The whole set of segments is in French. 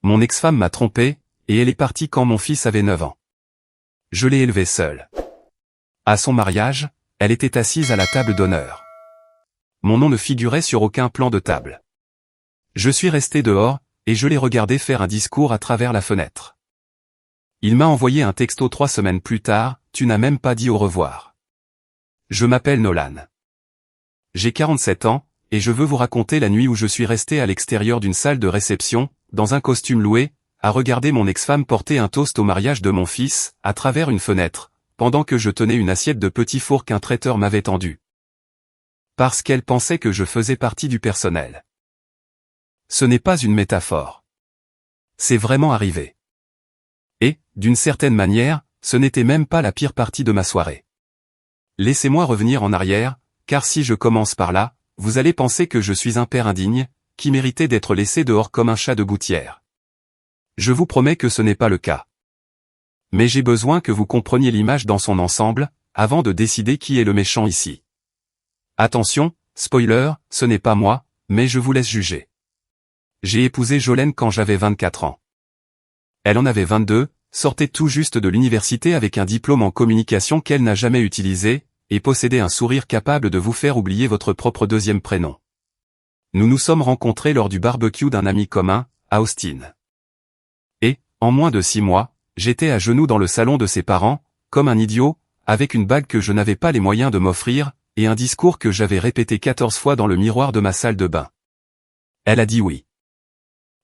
Mon ex-femme m'a trompé, et elle est partie quand mon fils avait 9 ans. Je l'ai élevé seul. À son mariage, elle était assise à la table d'honneur. Mon nom ne figurait sur aucun plan de table. Je suis resté dehors, et je l'ai regardé faire un discours à travers la fenêtre. Il m'a envoyé un texto 3 semaines plus tard, tu n'as même pas dit au revoir. Je m'appelle Nolan. J'ai 47 ans, et je veux vous raconter la nuit où je suis resté à l'extérieur d'une salle de réception, dans un costume loué, à regarder mon ex-femme porter un toast au mariage de mon fils, à travers une fenêtre, pendant que je tenais une assiette de petits fours qu'un traiteur m'avait tendue. Parce qu'elle pensait que je faisais partie du personnel. Ce n'est pas une métaphore. C'est vraiment arrivé. Et, d'une certaine manière, ce n'était même pas la pire partie de ma soirée. Laissez-moi revenir en arrière, car si je commence par là, vous allez penser que je suis un père indigne, qui méritait d'être laissé dehors comme un chat de gouttière. Je vous promets que ce n'est pas le cas. Mais j'ai besoin que vous compreniez l'image dans son ensemble, avant de décider qui est le méchant ici. Attention, spoiler, ce n'est pas moi, mais je vous laisse juger. J'ai épousé Jolene quand j'avais 24 ans. Elle en avait 22, sortait tout juste de l'université avec un diplôme en communication qu'elle n'a jamais utilisé, et possédait un sourire capable de vous faire oublier votre propre deuxième prénom. Nous nous sommes rencontrés lors du barbecue d'un ami commun, à Austin. Et, en moins de 6 mois, j'étais à genoux dans le salon de ses parents, comme un idiot, avec une bague que je n'avais pas les moyens de m'offrir, et un discours que j'avais répété 14 fois dans le miroir de ma salle de bain. Elle a dit oui.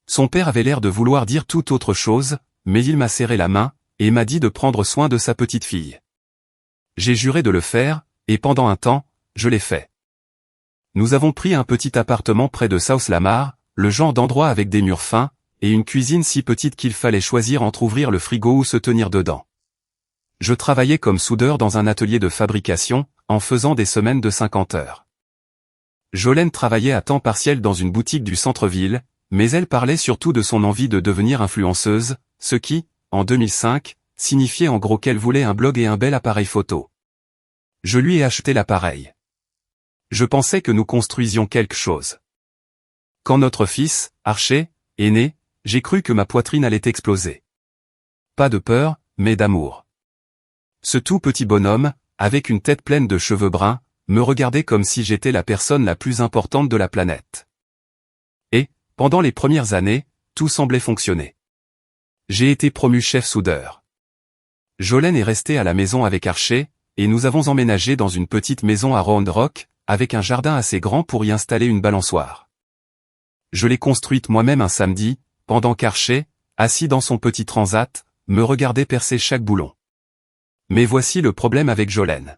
Son père avait l'air de vouloir dire tout autre chose, mais il m'a serré la main, et m'a dit de prendre soin de sa petite fille. J'ai juré de le faire, et pendant un temps, je l'ai fait. Nous avons pris un petit appartement près de South Lamar, le genre d'endroit avec des murs fins, et une cuisine si petite qu'il fallait choisir entre ouvrir le frigo ou se tenir dedans. Je travaillais comme soudeur dans un atelier de fabrication, en faisant des semaines de 50 heures. Jolene travaillait à temps partiel dans une boutique du centre-ville, mais elle parlait surtout de son envie de devenir influenceuse, ce qui, en 2005, signifiait en gros qu'elle voulait un blog et un bel appareil photo. Je lui ai acheté l'appareil. Je pensais que nous construisions quelque chose. Quand notre fils, Archie, est né, j'ai cru que ma poitrine allait exploser. Pas de peur, mais d'amour. Ce tout petit bonhomme, avec une tête pleine de cheveux bruns, me regardait comme si j'étais la personne la plus importante de la planète. Et, pendant les premières années, tout semblait fonctionner. J'ai été promu chef soudeur. Jolene est restée à la maison avec Archie, et nous avons emménagé dans une petite maison à Round Rock, avec un jardin assez grand pour y installer une balançoire. Je l'ai construite moi-même un samedi, pendant qu'Archie, assis dans son petit transat, me regardait percer chaque boulon. Mais voici le problème avec Jolene.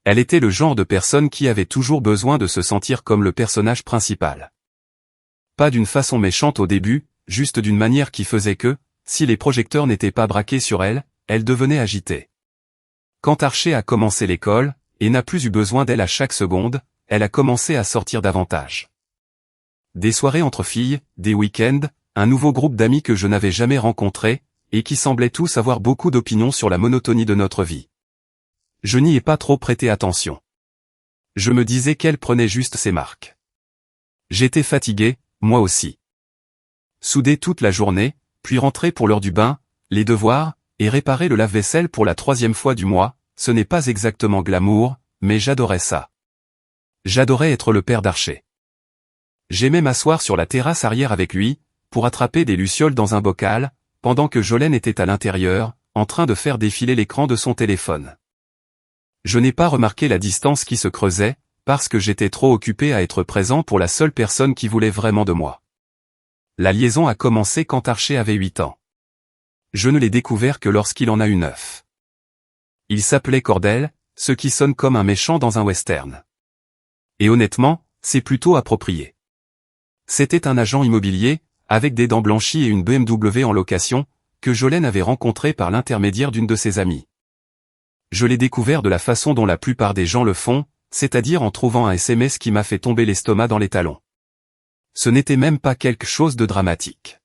Elle était le genre de personne qui avait toujours besoin de se sentir comme le personnage principal. Pas d'une façon méchante au début, juste d'une manière qui faisait que, si les projecteurs n'étaient pas braqués sur elle, elle devenait agitée. Quand Archie a commencé l'école, et n'a plus eu besoin d'elle à chaque seconde, elle a commencé à sortir davantage. Des soirées entre filles, des week-ends, un nouveau groupe d'amis que je n'avais jamais rencontré, et qui semblaient tous avoir beaucoup d'opinions sur la monotonie de notre vie. Je n'y ai pas trop prêté attention. Je me disais qu'elle prenait juste ses marques. J'étais fatigué, moi aussi. Souder toute la journée, puis rentrer pour l'heure du bain, les devoirs, et réparer le lave-vaisselle pour la 3e fois du mois, ce n'est pas exactement glamour, mais j'adorais ça. J'adorais être le père d'Archie. J'aimais m'asseoir sur la terrasse arrière avec lui, pour attraper des lucioles dans un bocal, pendant que Jolene était à l'intérieur, en train de faire défiler l'écran de son téléphone. Je n'ai pas remarqué la distance qui se creusait, parce que j'étais trop occupé à être présent pour la seule personne qui voulait vraiment de moi. La liaison a commencé quand Archie avait 8 ans. Je ne l'ai découvert que lorsqu'il en a eu 9. Il s'appelait Cordell, ce qui sonne comme un méchant dans un western. Et honnêtement, c'est plutôt approprié. C'était un agent immobilier, avec des dents blanchies et une BMW en location, que Jolene avait rencontré par l'intermédiaire d'une de ses amies. Je l'ai découvert de la façon dont la plupart des gens le font, c'est-à-dire en trouvant un SMS qui m'a fait tomber l'estomac dans les talons. Ce n'était même pas quelque chose de dramatique.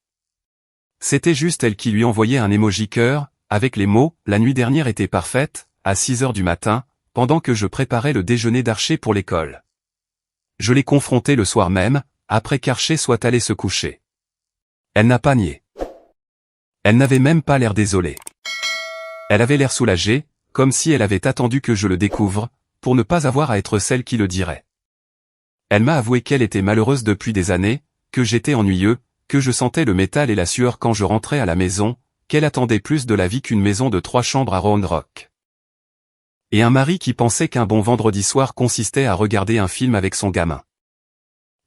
C'était juste elle qui lui envoyait un emoji cœur, avec les mots « La nuit dernière était parfaite », à 6 heures du matin, pendant que je préparais le déjeuner d'Archie pour l'école. Je l'ai confrontée le soir même, après qu'Archie soit allé se coucher. Elle n'a pas nié. Elle n'avait même pas l'air désolée. Elle avait l'air soulagée, comme si elle avait attendu que je le découvre, pour ne pas avoir à être celle qui le dirait. Elle m'a avoué qu'elle était malheureuse depuis des années, que j'étais ennuyeux, que je sentais le métal et la sueur quand je rentrais à la maison, qu'elle attendait plus de la vie qu'une maison de 3 chambres à Round Rock. Et un mari qui pensait qu'un bon vendredi soir consistait à regarder un film avec son gamin.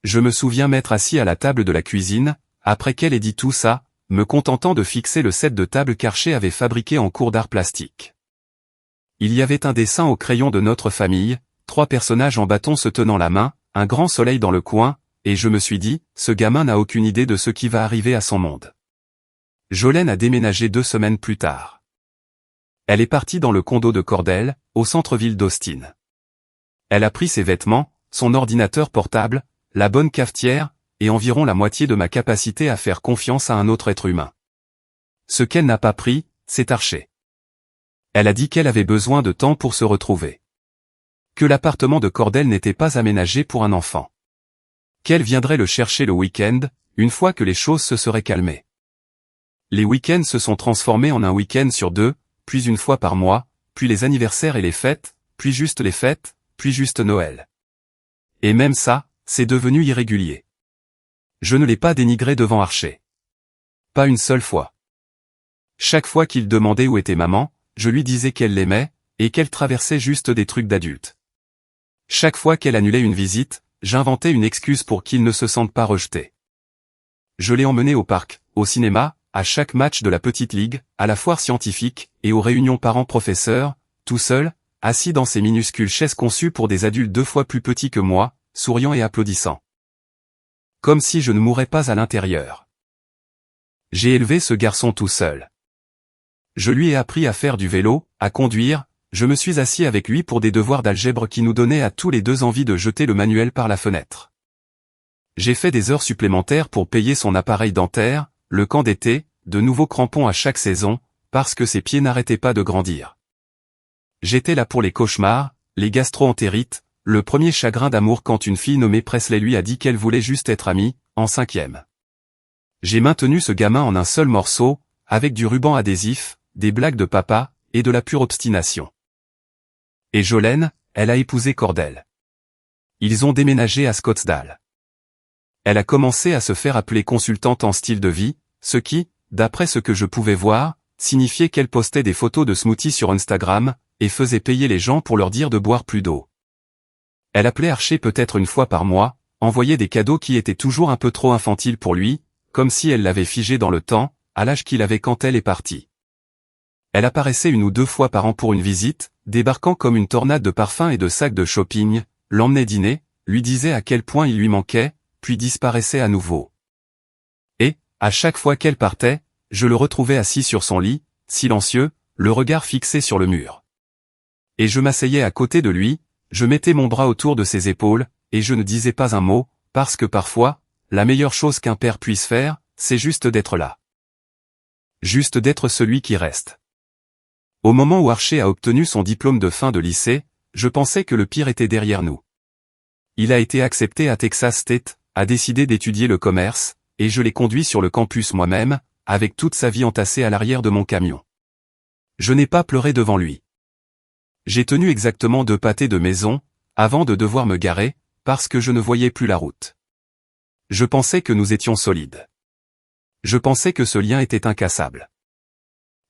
Je me souviens m'être assis à la table de la cuisine, après qu'elle ait dit tout ça, me contentant de fixer le set de table qu'Archer avait fabriqué en cours d'art plastique. Il y avait un dessin au crayon de notre famille, 3 personnages en bâton se tenant la main, un grand soleil dans le coin, et je me suis dit, ce gamin n'a aucune idée de ce qui va arriver à son monde. Jolene a déménagé 2 semaines plus tard. Elle est partie dans le condo de Cordell, au centre-ville d'Austin. Elle a pris ses vêtements, son ordinateur portable, la bonne cafetière, et environ la moitié de ma capacité à faire confiance à un autre être humain. Ce qu'elle n'a pas pris, c'est Archer. Elle a dit qu'elle avait besoin de temps pour se retrouver. Que l'appartement de Cordell n'était pas aménagé pour un enfant. Qu'elle viendrait le chercher le week-end, une fois que les choses se seraient calmées. Les week-ends se sont transformés en un week-end sur 2, puis une fois par mois, puis les anniversaires et les fêtes, puis juste les fêtes, puis juste Noël. Et même ça, c'est devenu irrégulier. Je ne l'ai pas dénigré devant Archer. Pas une seule fois. Chaque fois qu'il demandait où était maman, je lui disais qu'elle l'aimait, et qu'elle traversait juste des trucs d'adultes. Chaque fois qu'elle annulait une visite, j'inventais une excuse pour qu'il ne se sente pas rejeté. Je l'ai emmené au parc, au cinéma, à chaque match de la petite ligue, à la foire scientifique, et aux réunions parents-professeurs, tout seul, assis dans ces minuscules chaises conçues pour des adultes 2 fois plus petits que moi, souriant et applaudissant. Comme si je ne mourais pas à l'intérieur. J'ai élevé ce garçon tout seul. Je lui ai appris à faire du vélo, à conduire, je me suis assis avec lui pour des devoirs d'algèbre qui nous donnaient à tous les 2 envie de jeter le manuel par la fenêtre. J'ai fait des heures supplémentaires pour payer son appareil dentaire, le camp d'été, de nouveaux crampons à chaque saison, parce que ses pieds n'arrêtaient pas de grandir. J'étais là pour les cauchemars, les gastro-entérites, le premier chagrin d'amour quand une fille nommée Presley lui a dit qu'elle voulait juste être amie, en 5e. J'ai maintenu ce gamin en un seul morceau, avec du ruban adhésif, des blagues de papa, et de la pure obstination. Et Jolene, elle a épousé Cordell. Ils ont déménagé à Scottsdale. Elle a commencé à se faire appeler consultante en style de vie, ce qui, d'après ce que je pouvais voir, signifiait qu'elle postait des photos de smoothies sur Instagram, et faisait payer les gens pour leur dire de boire plus d'eau. Elle appelait Archer peut-être une fois par mois, envoyait des cadeaux qui étaient toujours un peu trop infantiles pour lui, comme si elle l'avait figé dans le temps, à l'âge qu'il avait quand elle est partie. Elle apparaissait 1 ou 2 fois par an pour une visite, débarquant comme une tornade de parfums et de sacs de shopping, l'emmenait dîner, lui disait à quel point il lui manquait, puis disparaissait à nouveau. Et, à chaque fois qu'elle partait, je le retrouvais assis sur son lit, silencieux, le regard fixé sur le mur. Et je m'asseyais à côté de lui, je mettais mon bras autour de ses épaules, et je ne disais pas un mot, parce que parfois, la meilleure chose qu'un père puisse faire, c'est juste d'être là. Juste d'être celui qui reste. Au moment où Archer a obtenu son diplôme de fin de lycée, je pensais que le pire était derrière nous. Il a été accepté à Texas State, a décidé d'étudier le commerce, et je l'ai conduit sur le campus moi-même, avec toute sa vie entassée à l'arrière de mon camion. Je n'ai pas pleuré devant lui. J'ai tenu exactement 2 pâtés de maison, avant de devoir me garer, parce que je ne voyais plus la route. Je pensais que nous étions solides. Je pensais que ce lien était incassable.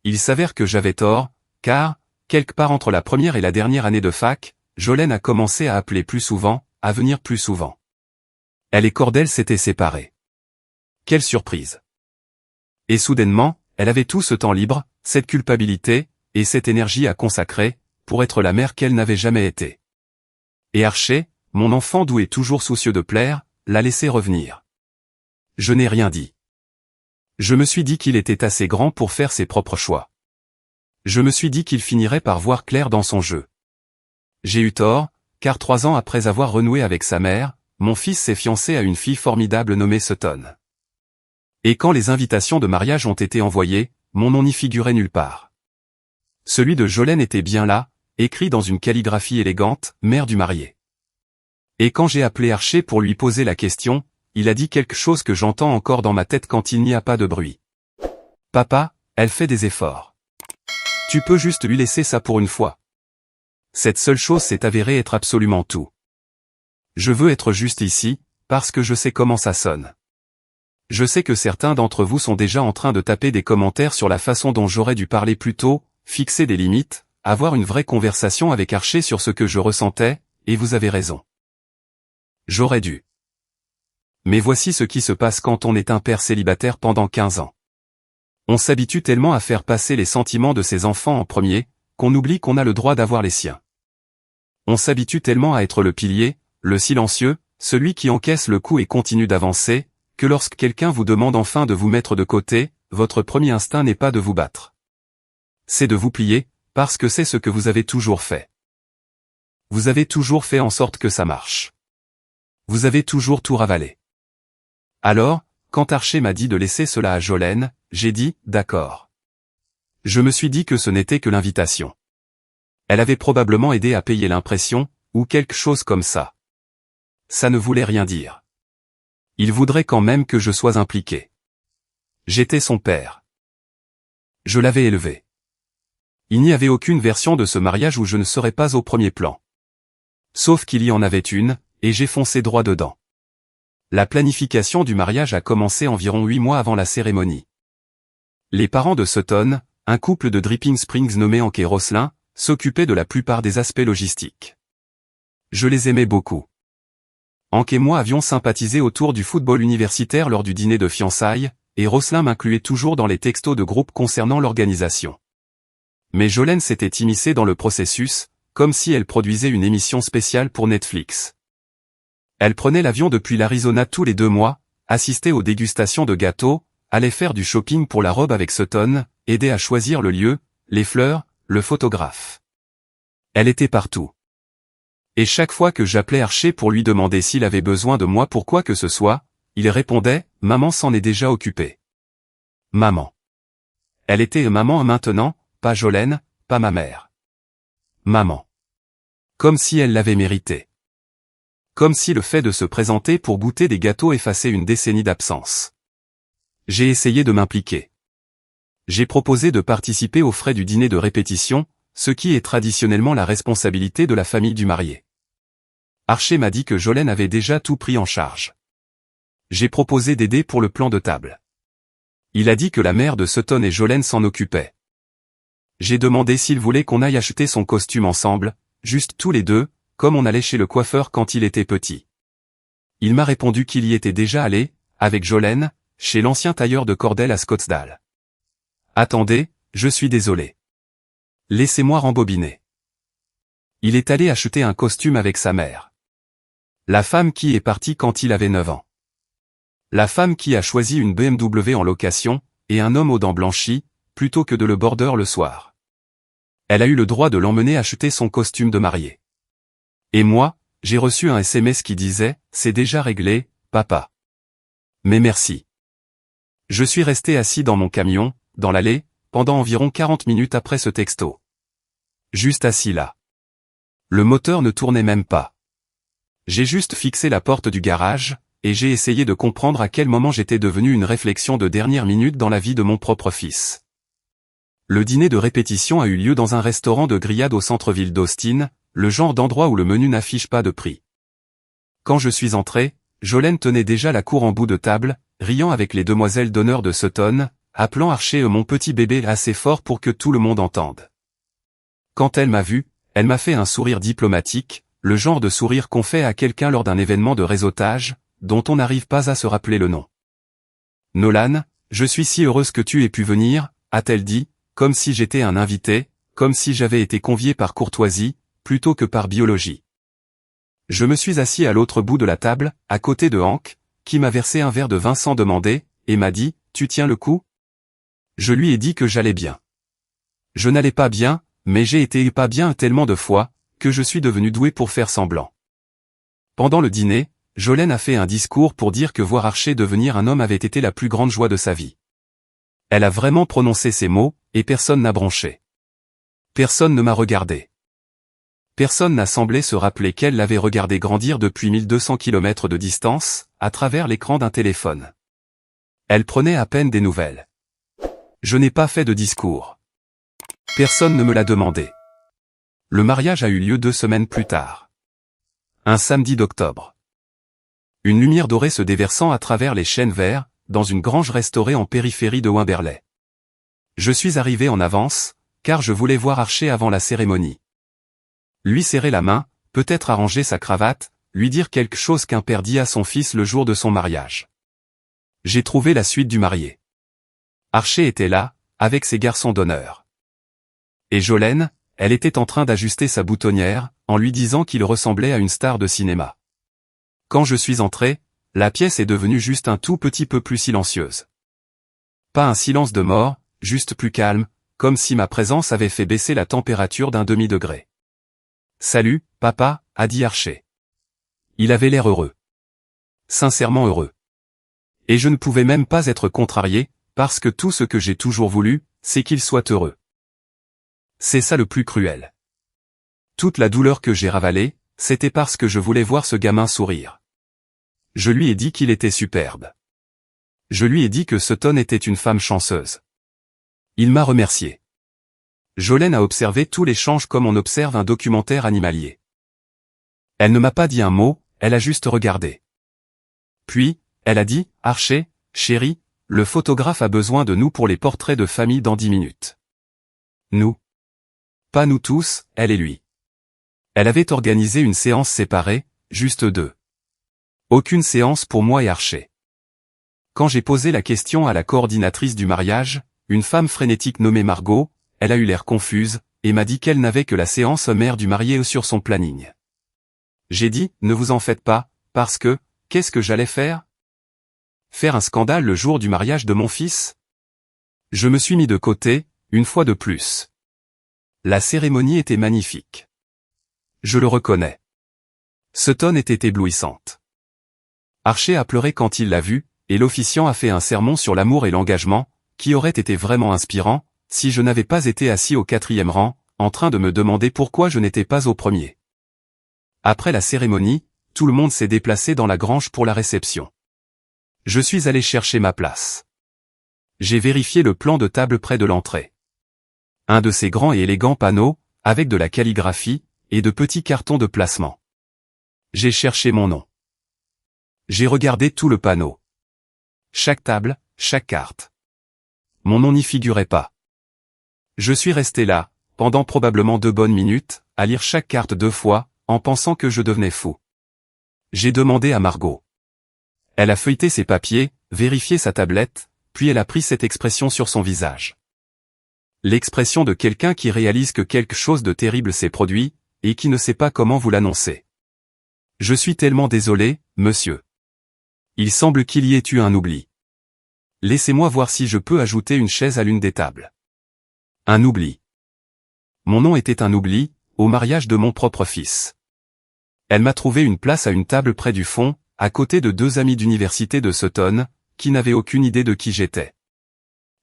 Il s'avère que j'avais tort, car, quelque part entre la première et la dernière année de fac, Jolene a commencé à appeler plus souvent, à venir plus souvent. Elle et Cordell s'étaient séparés. Quelle surprise! Et soudainement, elle avait tout ce temps libre, cette culpabilité, et cette énergie à consacrer, pour être la mère qu'elle n'avait jamais été. Et Archer, mon enfant doux et toujours soucieux de plaire, l'a laissé revenir. Je n'ai rien dit. Je me suis dit qu'il était assez grand pour faire ses propres choix. Je me suis dit qu'il finirait par voir clair dans son jeu. J'ai eu tort, car 3 ans après avoir renoué avec sa mère, mon fils s'est fiancé à une fille formidable nommée Sutton. Et quand les invitations de mariage ont été envoyées, mon nom n'y figurait nulle part. Celui de Jolene était bien là, écrit dans une calligraphie élégante, mère du marié. Et quand j'ai appelé Archer pour lui poser la question, il a dit quelque chose que j'entends encore dans ma tête quand il n'y a pas de bruit. Papa, elle fait des efforts. Tu peux juste lui laisser ça pour une fois. Cette seule chose s'est avérée être absolument tout. Je veux être juste ici, parce que je sais comment ça sonne. Je sais que certains d'entre vous sont déjà en train de taper des commentaires sur la façon dont j'aurais dû parler plus tôt, fixer des limites, avoir une vraie conversation avec Archer sur ce que je ressentais, et vous avez raison. J'aurais dû. Mais voici ce qui se passe quand on est un père célibataire pendant 15 ans. On s'habitue tellement à faire passer les sentiments de ses enfants en premier, qu'on oublie qu'on a le droit d'avoir les siens. On s'habitue tellement à être le pilier, le silencieux, celui qui encaisse le coup et continue d'avancer, que lorsque quelqu'un vous demande enfin de vous mettre de côté, votre premier instinct n'est pas de vous battre. C'est de vous plier, parce que c'est ce que vous avez toujours fait. Vous avez toujours fait en sorte que ça marche. Vous avez toujours tout ravalé. Alors, quand Archer m'a dit de laisser cela à Jolene, j'ai dit, d'accord. Je me suis dit que ce n'était que l'invitation. Elle avait probablement aidé à payer l'impression, ou quelque chose comme ça. Ça ne voulait rien dire. Il voudrait quand même que je sois impliqué. J'étais son père. Je l'avais élevé. Il n'y avait aucune version de ce mariage où je ne serais pas au premier plan. Sauf qu'il y en avait une, et j'ai foncé droit dedans. La planification du mariage a commencé environ 8 mois avant la cérémonie. Les parents de Sutton, un couple de Dripping Springs nommé Hank et Rosslyn, s'occupaient de la plupart des aspects logistiques. Je les aimais beaucoup. Hank et moi avions sympathisé autour du football universitaire lors du dîner de fiançailles, et Rosslyn m'incluait toujours dans les textos de groupe concernant l'organisation. Mais Jolene s'était immiscée dans le processus, comme si elle produisait une émission spéciale pour Netflix. Elle prenait l'avion depuis l'Arizona tous les 2 mois, assistait aux dégustations de gâteaux, allait faire du shopping pour la robe avec Sutton, aidait à choisir le lieu, les fleurs, le photographe. Elle était partout. Et chaque fois que j'appelais Archer pour lui demander s'il avait besoin de moi pour quoi que ce soit, il répondait « Maman s'en est déjà occupée. » Maman. Elle était maman maintenant, pas Jolene, pas ma mère. Maman. Comme si elle l'avait mérité. Comme si le fait de se présenter pour goûter des gâteaux effaçait une décennie d'absence. J'ai essayé de m'impliquer. J'ai proposé de participer aux frais du dîner de répétition, ce qui est traditionnellement la responsabilité de la famille du marié. Archer m'a dit que Jolene avait déjà tout pris en charge. J'ai proposé d'aider pour le plan de table. Il a dit que la mère de Sutton et Jolene s'en occupaient. J'ai demandé s'il voulait qu'on aille acheter son costume ensemble, juste tous les deux, comme on allait chez le coiffeur quand il était petit. Il m'a répondu qu'il y était déjà allé, avec Jolene, chez l'ancien tailleur de cordel à Scottsdale. Attendez, je suis désolé. Laissez-moi rembobiner. Il est allé acheter un costume avec sa mère. La femme qui est partie quand il avait 9 ans. La femme qui a choisi une BMW en location, et un homme aux dents blanchies, plutôt que de le border le soir. Elle a eu le droit de l'emmener acheter son costume de mariée. Et moi, j'ai reçu un SMS qui disait « C'est déjà réglé, papa. » Mais merci. Je suis resté assis dans mon camion, dans l'allée, pendant environ 40 minutes après ce texto. Juste assis là. Le moteur ne tournait même pas. J'ai juste fixé la porte du garage, et j'ai essayé de comprendre à quel moment j'étais devenu une réflexion de dernière minute dans la vie de mon propre fils. Le dîner de répétition a eu lieu dans un restaurant de grillade au centre-ville d'Austin, le genre d'endroit où le menu n'affiche pas de prix. Quand je suis entré, Jolene tenait déjà la cour en bout de table, riant avec les demoiselles d'honneur de Sutton, appelant Archer mon petit bébé assez fort pour que tout le monde entende. Quand elle m'a vu, elle m'a fait un sourire diplomatique, le genre de sourire qu'on fait à quelqu'un lors d'un événement de réseautage, dont on n'arrive pas à se rappeler le nom. « Nolan, je suis si heureuse que tu aies pu venir », a-t-elle dit, comme si j'étais un invité, comme si j'avais été convié par courtoisie, plutôt que par biologie. Je me suis assis à l'autre bout de la table, à côté de Hank, qui m'a versé un verre de vin sans demander, et m'a dit « Tu tiens le coup ?» Je lui ai dit que j'allais bien. Je n'allais pas bien, mais j'ai été pas bien tellement de fois, que je suis devenu doué pour faire semblant. Pendant le dîner, Jolene a fait un discours pour dire que voir Archer devenir un homme avait été la plus grande joie de sa vie. Elle a vraiment prononcé ces mots, et personne n'a bronché. Personne ne m'a regardé. Personne n'a semblé se rappeler qu'elle l'avait regardé grandir depuis 1200 km de distance, à travers l'écran d'un téléphone. Elle prenait à peine des nouvelles. Je n'ai pas fait de discours. Personne ne me l'a demandé. Le mariage a eu lieu 2 semaines plus tard. Un samedi d'octobre. Une lumière dorée se déversant à travers les chênes verts, dans une grange restaurée en périphérie de Wimberley. Je suis arrivé en avance, car je voulais voir Archer avant la cérémonie. Lui serrer la main, peut-être arranger sa cravate, lui dire quelque chose qu'un père dit à son fils le jour de son mariage. J'ai trouvé la suite du marié. Archer était là, avec ses garçons d'honneur. Et Jolene, elle était en train d'ajuster sa boutonnière, en lui disant qu'il ressemblait à une star de cinéma. Quand je suis entré, la pièce est devenue juste un tout petit peu plus silencieuse. Pas un silence de mort, juste plus calme, comme si ma présence avait fait baisser la température d'un demi-degré. « Salut, papa » a dit Archer. Il avait l'air heureux. Sincèrement heureux. Et je ne pouvais même pas être contrarié, parce que tout ce que j'ai toujours voulu, c'est qu'il soit heureux. C'est ça le plus cruel. Toute la douleur que j'ai ravalée, c'était parce que je voulais voir ce gamin sourire. Je lui ai dit qu'il était superbe. Je lui ai dit que Sutton était une femme chanceuse. Il m'a remercié. Jolene a observé tout l'échange comme on observe un documentaire animalier. Elle ne m'a pas dit un mot, elle a juste regardé. Puis, elle a dit, « Archer, chérie, le photographe a besoin de nous pour les portraits de famille dans 10 minutes. » Nous. Pas nous tous, elle et lui. Elle avait organisé une séance séparée, juste 2. Aucune séance pour moi et Archer. Quand j'ai posé la question à la coordinatrice du mariage, une femme frénétique nommée Margot, elle a eu l'air confuse, et m'a dit qu'elle n'avait que la séance mère du marié sur son planning. J'ai dit, ne vous en faites pas, parce que, qu'est-ce que j'allais faire? Faire un scandale le jour du mariage de mon fils? Je me suis mis de côté, une fois de plus. La cérémonie était magnifique. Je le reconnais. Sutton était éblouissante. Archer a pleuré quand il l'a vue, et l'officiant a fait un sermon sur l'amour et l'engagement, qui aurait été vraiment inspirant, si je n'avais pas été assis au 4e rang, en train de me demander pourquoi je n'étais pas au premier. Après la cérémonie, tout le monde s'est déplacé dans la grange pour la réception. Je suis allé chercher ma place. J'ai vérifié le plan de table près de l'entrée. Un de ces grands et élégants panneaux, avec de la calligraphie, et de petits cartons de placement. J'ai cherché mon nom. J'ai regardé tout le panneau. Chaque table, chaque carte. Mon nom n'y figurait pas. Je suis resté là, pendant probablement 2 bonnes minutes, à lire chaque carte 2 fois, en pensant que je devenais fou. J'ai demandé à Margot. Elle a feuilleté ses papiers, vérifié sa tablette, puis elle a pris cette expression sur son visage. L'expression de quelqu'un qui réalise que quelque chose de terrible s'est produit, et qui ne sait pas comment vous l'annoncer. Je suis tellement désolé, monsieur. Il semble qu'il y ait eu un oubli. Laissez-moi voir si je peux ajouter une chaise à l'une des tables. Un oubli. Mon nom était un oubli, au mariage de mon propre fils. Elle m'a trouvé une place à une table près du fond, à côté de 2 amis d'université de Sutton, qui n'avaient aucune idée de qui j'étais.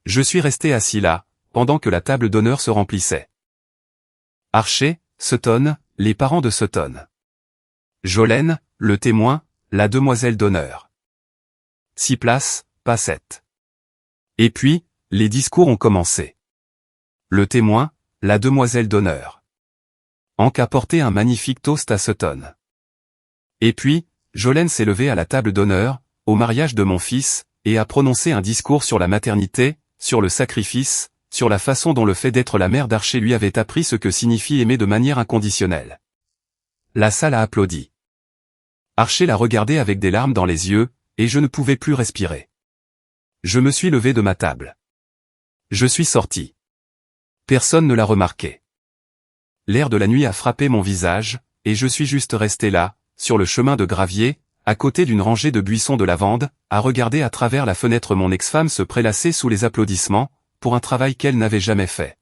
Je suis resté assis là, pendant que la table d'honneur se remplissait. Archer, Sutton, les parents de Sutton. Jolene, le témoin, la demoiselle d'honneur. 6 places, pas 7. Et puis, les discours ont commencé. Le témoin, la demoiselle d'honneur. Hank a porté un magnifique toast à Sutton. Et puis, Jolene s'est levée à la table d'honneur, au mariage de mon fils, et a prononcé un discours sur la maternité, sur le sacrifice, sur la façon dont le fait d'être la mère d'Archer lui avait appris ce que signifie aimer de manière inconditionnelle. La salle a applaudi. Archer l'a regardé avec des larmes dans les yeux, et je ne pouvais plus respirer. Je me suis levé de ma table. Je suis sorti. Personne ne l'a remarqué. L'air de la nuit a frappé mon visage, et je suis juste resté là, sur le chemin de gravier, à côté d'une rangée de buissons de lavande, à regarder à travers la fenêtre mon ex-femme se prélasser sous les applaudissements, pour un travail qu'elle n'avait jamais fait.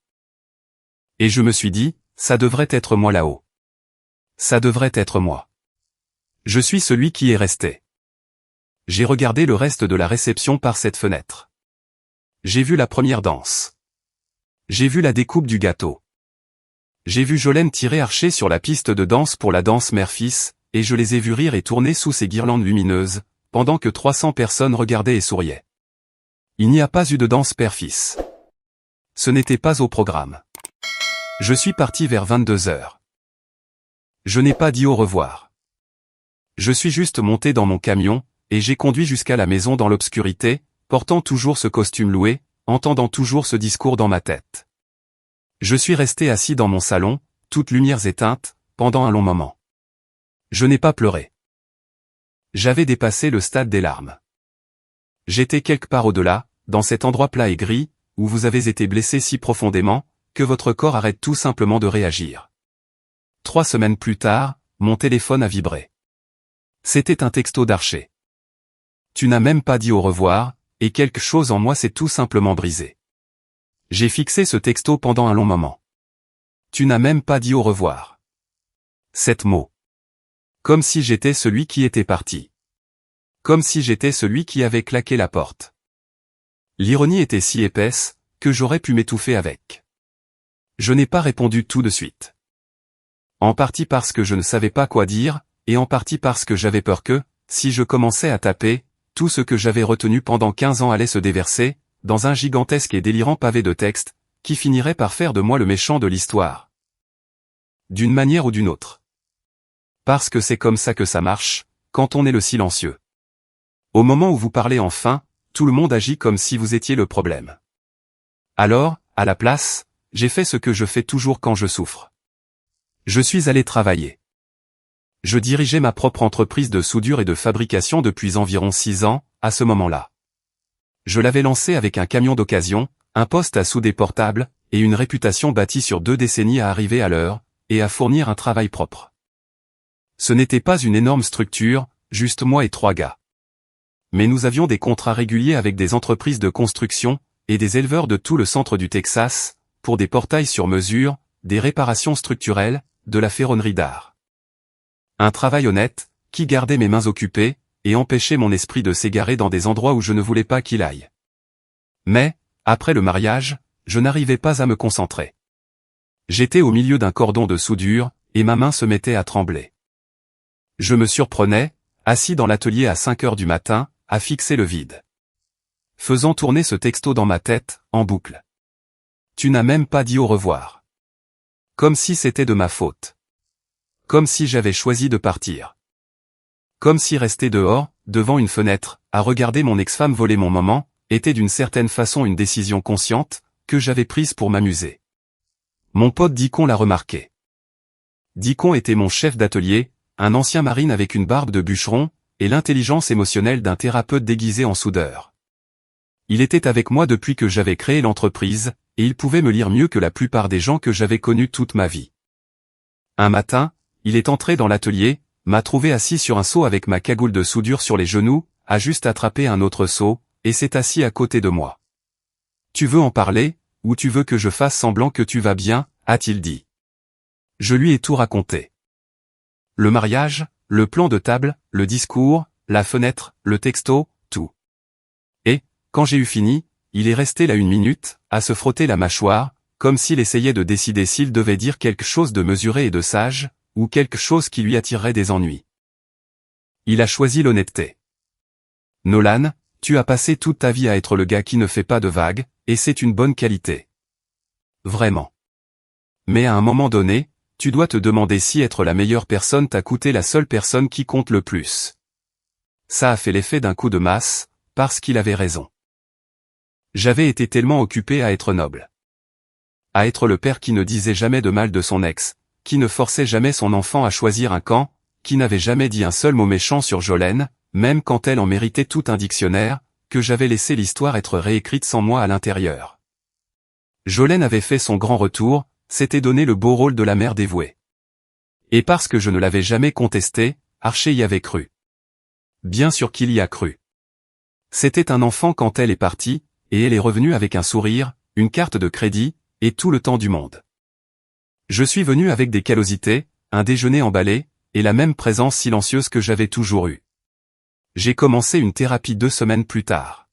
Et je me suis dit, ça devrait être moi là-haut. Ça devrait être moi. Je suis celui qui est resté. J'ai regardé le reste de la réception par cette fenêtre. J'ai vu la première danse. J'ai vu la découpe du gâteau. J'ai vu Jolene tirer Archer sur la piste de danse pour la danse mère-fils, et je les ai vus rire et tourner sous ces guirlandes lumineuses, pendant que 300 personnes regardaient et souriaient. Il n'y a pas eu de danse père-fils. Ce n'était pas au programme. Je suis parti vers 22 heures. Je n'ai pas dit au revoir. Je suis juste monté dans mon camion, et j'ai conduit jusqu'à la maison dans l'obscurité, portant toujours ce costume loué, entendant toujours ce discours dans ma tête. Je suis resté assis dans mon salon, toutes lumières éteintes, pendant un long moment. Je n'ai pas pleuré. J'avais dépassé le stade des larmes. J'étais quelque part au-delà, dans cet endroit plat et gris, où vous avez été blessé si profondément, que votre corps arrête tout simplement de réagir. 3 semaines plus tard, mon téléphone a vibré. C'était un texto d'Archer. Tu n'as même pas dit au revoir, et quelque chose en moi s'est tout simplement brisé. J'ai fixé ce texto pendant un long moment. Tu n'as même pas dit au revoir. 7 mots. Comme si j'étais celui qui était parti. Comme si j'étais celui qui avait claqué la porte. L'ironie était si épaisse, que j'aurais pu m'étouffer avec. Je n'ai pas répondu tout de suite. En partie parce que je ne savais pas quoi dire, et en partie parce que j'avais peur que, si je commençais à taper, tout ce que j'avais retenu pendant 15 ans allait se déverser, dans un gigantesque et délirant pavé de texte, qui finirait par faire de moi le méchant de l'histoire. D'une manière ou d'une autre. Parce que c'est comme ça que ça marche, quand on est le silencieux. Au moment où vous parlez enfin, tout le monde agit comme si vous étiez le problème. Alors, à la place, j'ai fait ce que je fais toujours quand je souffre. Je suis allé travailler. Je dirigeais ma propre entreprise de soudure et de fabrication depuis environ 6 ans, à ce moment-là. Je l'avais lancé avec un camion d'occasion, un poste à souder portable, et une réputation bâtie sur 2 décennies à arriver à l'heure, et à fournir un travail propre. Ce n'était pas une énorme structure, juste moi et 3 gars. Mais nous avions des contrats réguliers avec des entreprises de construction, et des éleveurs de tout le centre du Texas, pour des portails sur mesure, des réparations structurelles, de la ferronnerie d'art. Un travail honnête, qui gardait mes mains occupées, et empêchait mon esprit de s'égarer dans des endroits où je ne voulais pas qu'il aille. Mais, après le mariage, je n'arrivais pas à me concentrer. J'étais au milieu d'un cordon de soudure, et ma main se mettait à trembler. Je me surprenais, assis dans l'atelier à 5 heures du matin, à fixer le vide. Faisant tourner ce texto dans ma tête, en boucle. Tu n'as même pas dit au revoir. Comme si c'était de ma faute. Comme si j'avais choisi de partir. Comme si rester dehors, devant une fenêtre, à regarder mon ex-femme voler mon moment, était d'une certaine façon une décision consciente, que j'avais prise pour m'amuser. Mon pote Dicon l'a remarqué. Dicon était mon chef d'atelier, un ancien marine avec une barbe de bûcheron, et l'intelligence émotionnelle d'un thérapeute déguisé en soudeur. Il était avec moi depuis que j'avais créé l'entreprise, et il pouvait me lire mieux que la plupart des gens que j'avais connus toute ma vie. Un matin, il est entré dans l'atelier, m'a trouvé assis sur un seau avec ma cagoule de soudure sur les genoux, a juste attrapé un autre seau, et s'est assis à côté de moi. « Tu veux en parler, ou tu veux que je fasse semblant que tu vas bien ?» a-t-il dit. Je lui ai tout raconté. Le mariage, le plan de table, le discours, la fenêtre, le texto, tout. Et, quand j'ai eu fini, il est resté là 1 minute, à se frotter la mâchoire, comme s'il essayait de décider s'il devait dire quelque chose de mesuré et de sage, ou quelque chose qui lui attirerait des ennuis. Il a choisi l'honnêteté. Nolan, tu as passé toute ta vie à être le gars qui ne fait pas de vagues, et c'est une bonne qualité. Vraiment. Mais à un moment donné, tu dois te demander si être la meilleure personne t'a coûté la seule personne qui compte le plus. Ça a fait l'effet d'un coup de masse, parce qu'il avait raison. J'avais été tellement occupé à être noble. À être le père qui ne disait jamais de mal de son ex, qui ne forçait jamais son enfant à choisir un camp, qui n'avait jamais dit un seul mot méchant sur Jolene, même quand elle en méritait tout un dictionnaire, que j'avais laissé l'histoire être réécrite sans moi à l'intérieur. Jolene avait fait son grand retour, s'était donné le beau rôle de la mère dévouée. Et parce que je ne l'avais jamais contesté, Archer y avait cru. Bien sûr qu'il y a cru. C'était un enfant quand elle est partie, et elle est revenue avec un sourire, une carte de crédit, et tout le temps du monde. Je suis venu avec des callosités, un déjeuner emballé, et la même présence silencieuse que j'avais toujours eue. J'ai commencé une thérapie 2 semaines plus tard.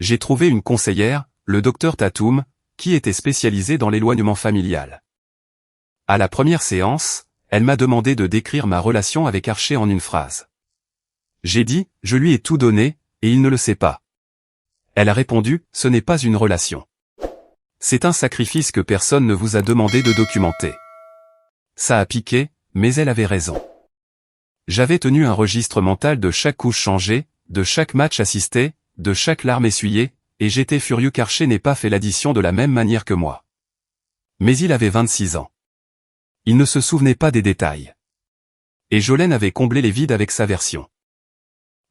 J'ai trouvé une conseillère, le docteur Tatum, qui était spécialisée dans l'éloignement familial. À la première séance, elle m'a demandé de décrire ma relation avec Archer en une phrase. J'ai dit, je lui ai tout donné, et il ne le sait pas. Elle a répondu, ce n'est pas une relation. C'est un sacrifice que personne ne vous a demandé de documenter. Ça a piqué, mais elle avait raison. J'avais tenu un registre mental de chaque couche changée, de chaque match assisté, de chaque larme essuyée, et j'étais furieux qu'Archer n'ait pas fait l'addition de la même manière que moi. Mais il avait 26 ans. Il ne se souvenait pas des détails. Et Jolene avait comblé les vides avec sa version.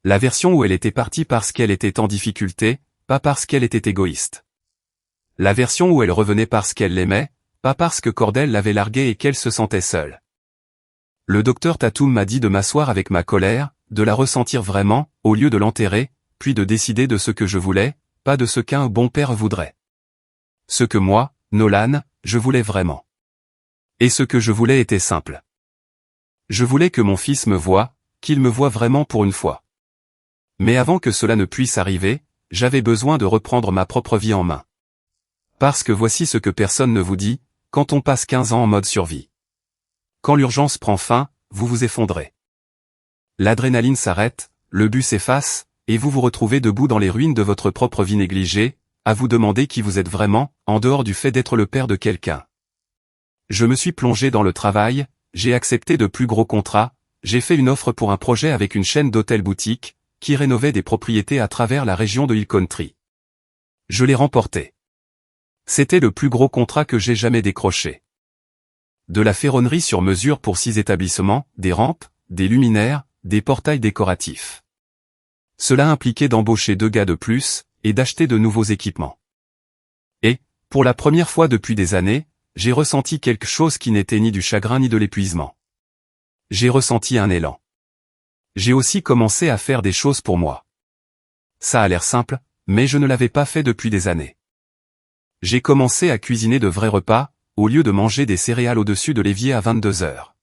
La version où elle était partie parce qu'elle était en difficulté, pas parce qu'elle était égoïste. La version où elle revenait parce qu'elle l'aimait, pas parce que Cordell l'avait larguée et qu'elle se sentait seule. Le docteur Tatum m'a dit de m'asseoir avec ma colère, de la ressentir vraiment, au lieu de l'enterrer, puis de décider de ce que je voulais, pas de ce qu'un bon père voudrait. Ce que moi, Nolan, je voulais vraiment. Et ce que je voulais était simple. Je voulais que mon fils me voie, qu'il me voie vraiment pour une fois. Mais avant que cela ne puisse arriver, j'avais besoin de reprendre ma propre vie en main. Parce que voici ce que personne ne vous dit, quand on passe 15 ans en mode survie. Quand l'urgence prend fin, vous vous effondrez. L'adrénaline s'arrête, le but s'efface, et vous vous retrouvez debout dans les ruines de votre propre vie négligée, à vous demander qui vous êtes vraiment, en dehors du fait d'être le père de quelqu'un. Je me suis plongé dans le travail, j'ai accepté de plus gros contrats, j'ai fait une offre pour un projet avec une chaîne d'hôtels-boutiques, qui rénovait des propriétés à travers la région de Hill Country. Je l'ai remporté. C'était le plus gros contrat que j'ai jamais décroché. De la ferronnerie sur mesure pour 6 établissements, des rampes, des luminaires, des portails décoratifs. Cela impliquait d'embaucher 2 gars de plus, et d'acheter de nouveaux équipements. Et, pour la première fois depuis des années, j'ai ressenti quelque chose qui n'était ni du chagrin ni de l'épuisement. J'ai ressenti un élan. J'ai aussi commencé à faire des choses pour moi. Ça a l'air simple, mais je ne l'avais pas fait depuis des années. J'ai commencé à cuisiner de vrais repas, au lieu de manger des céréales au-dessus de l'évier à 22 heures.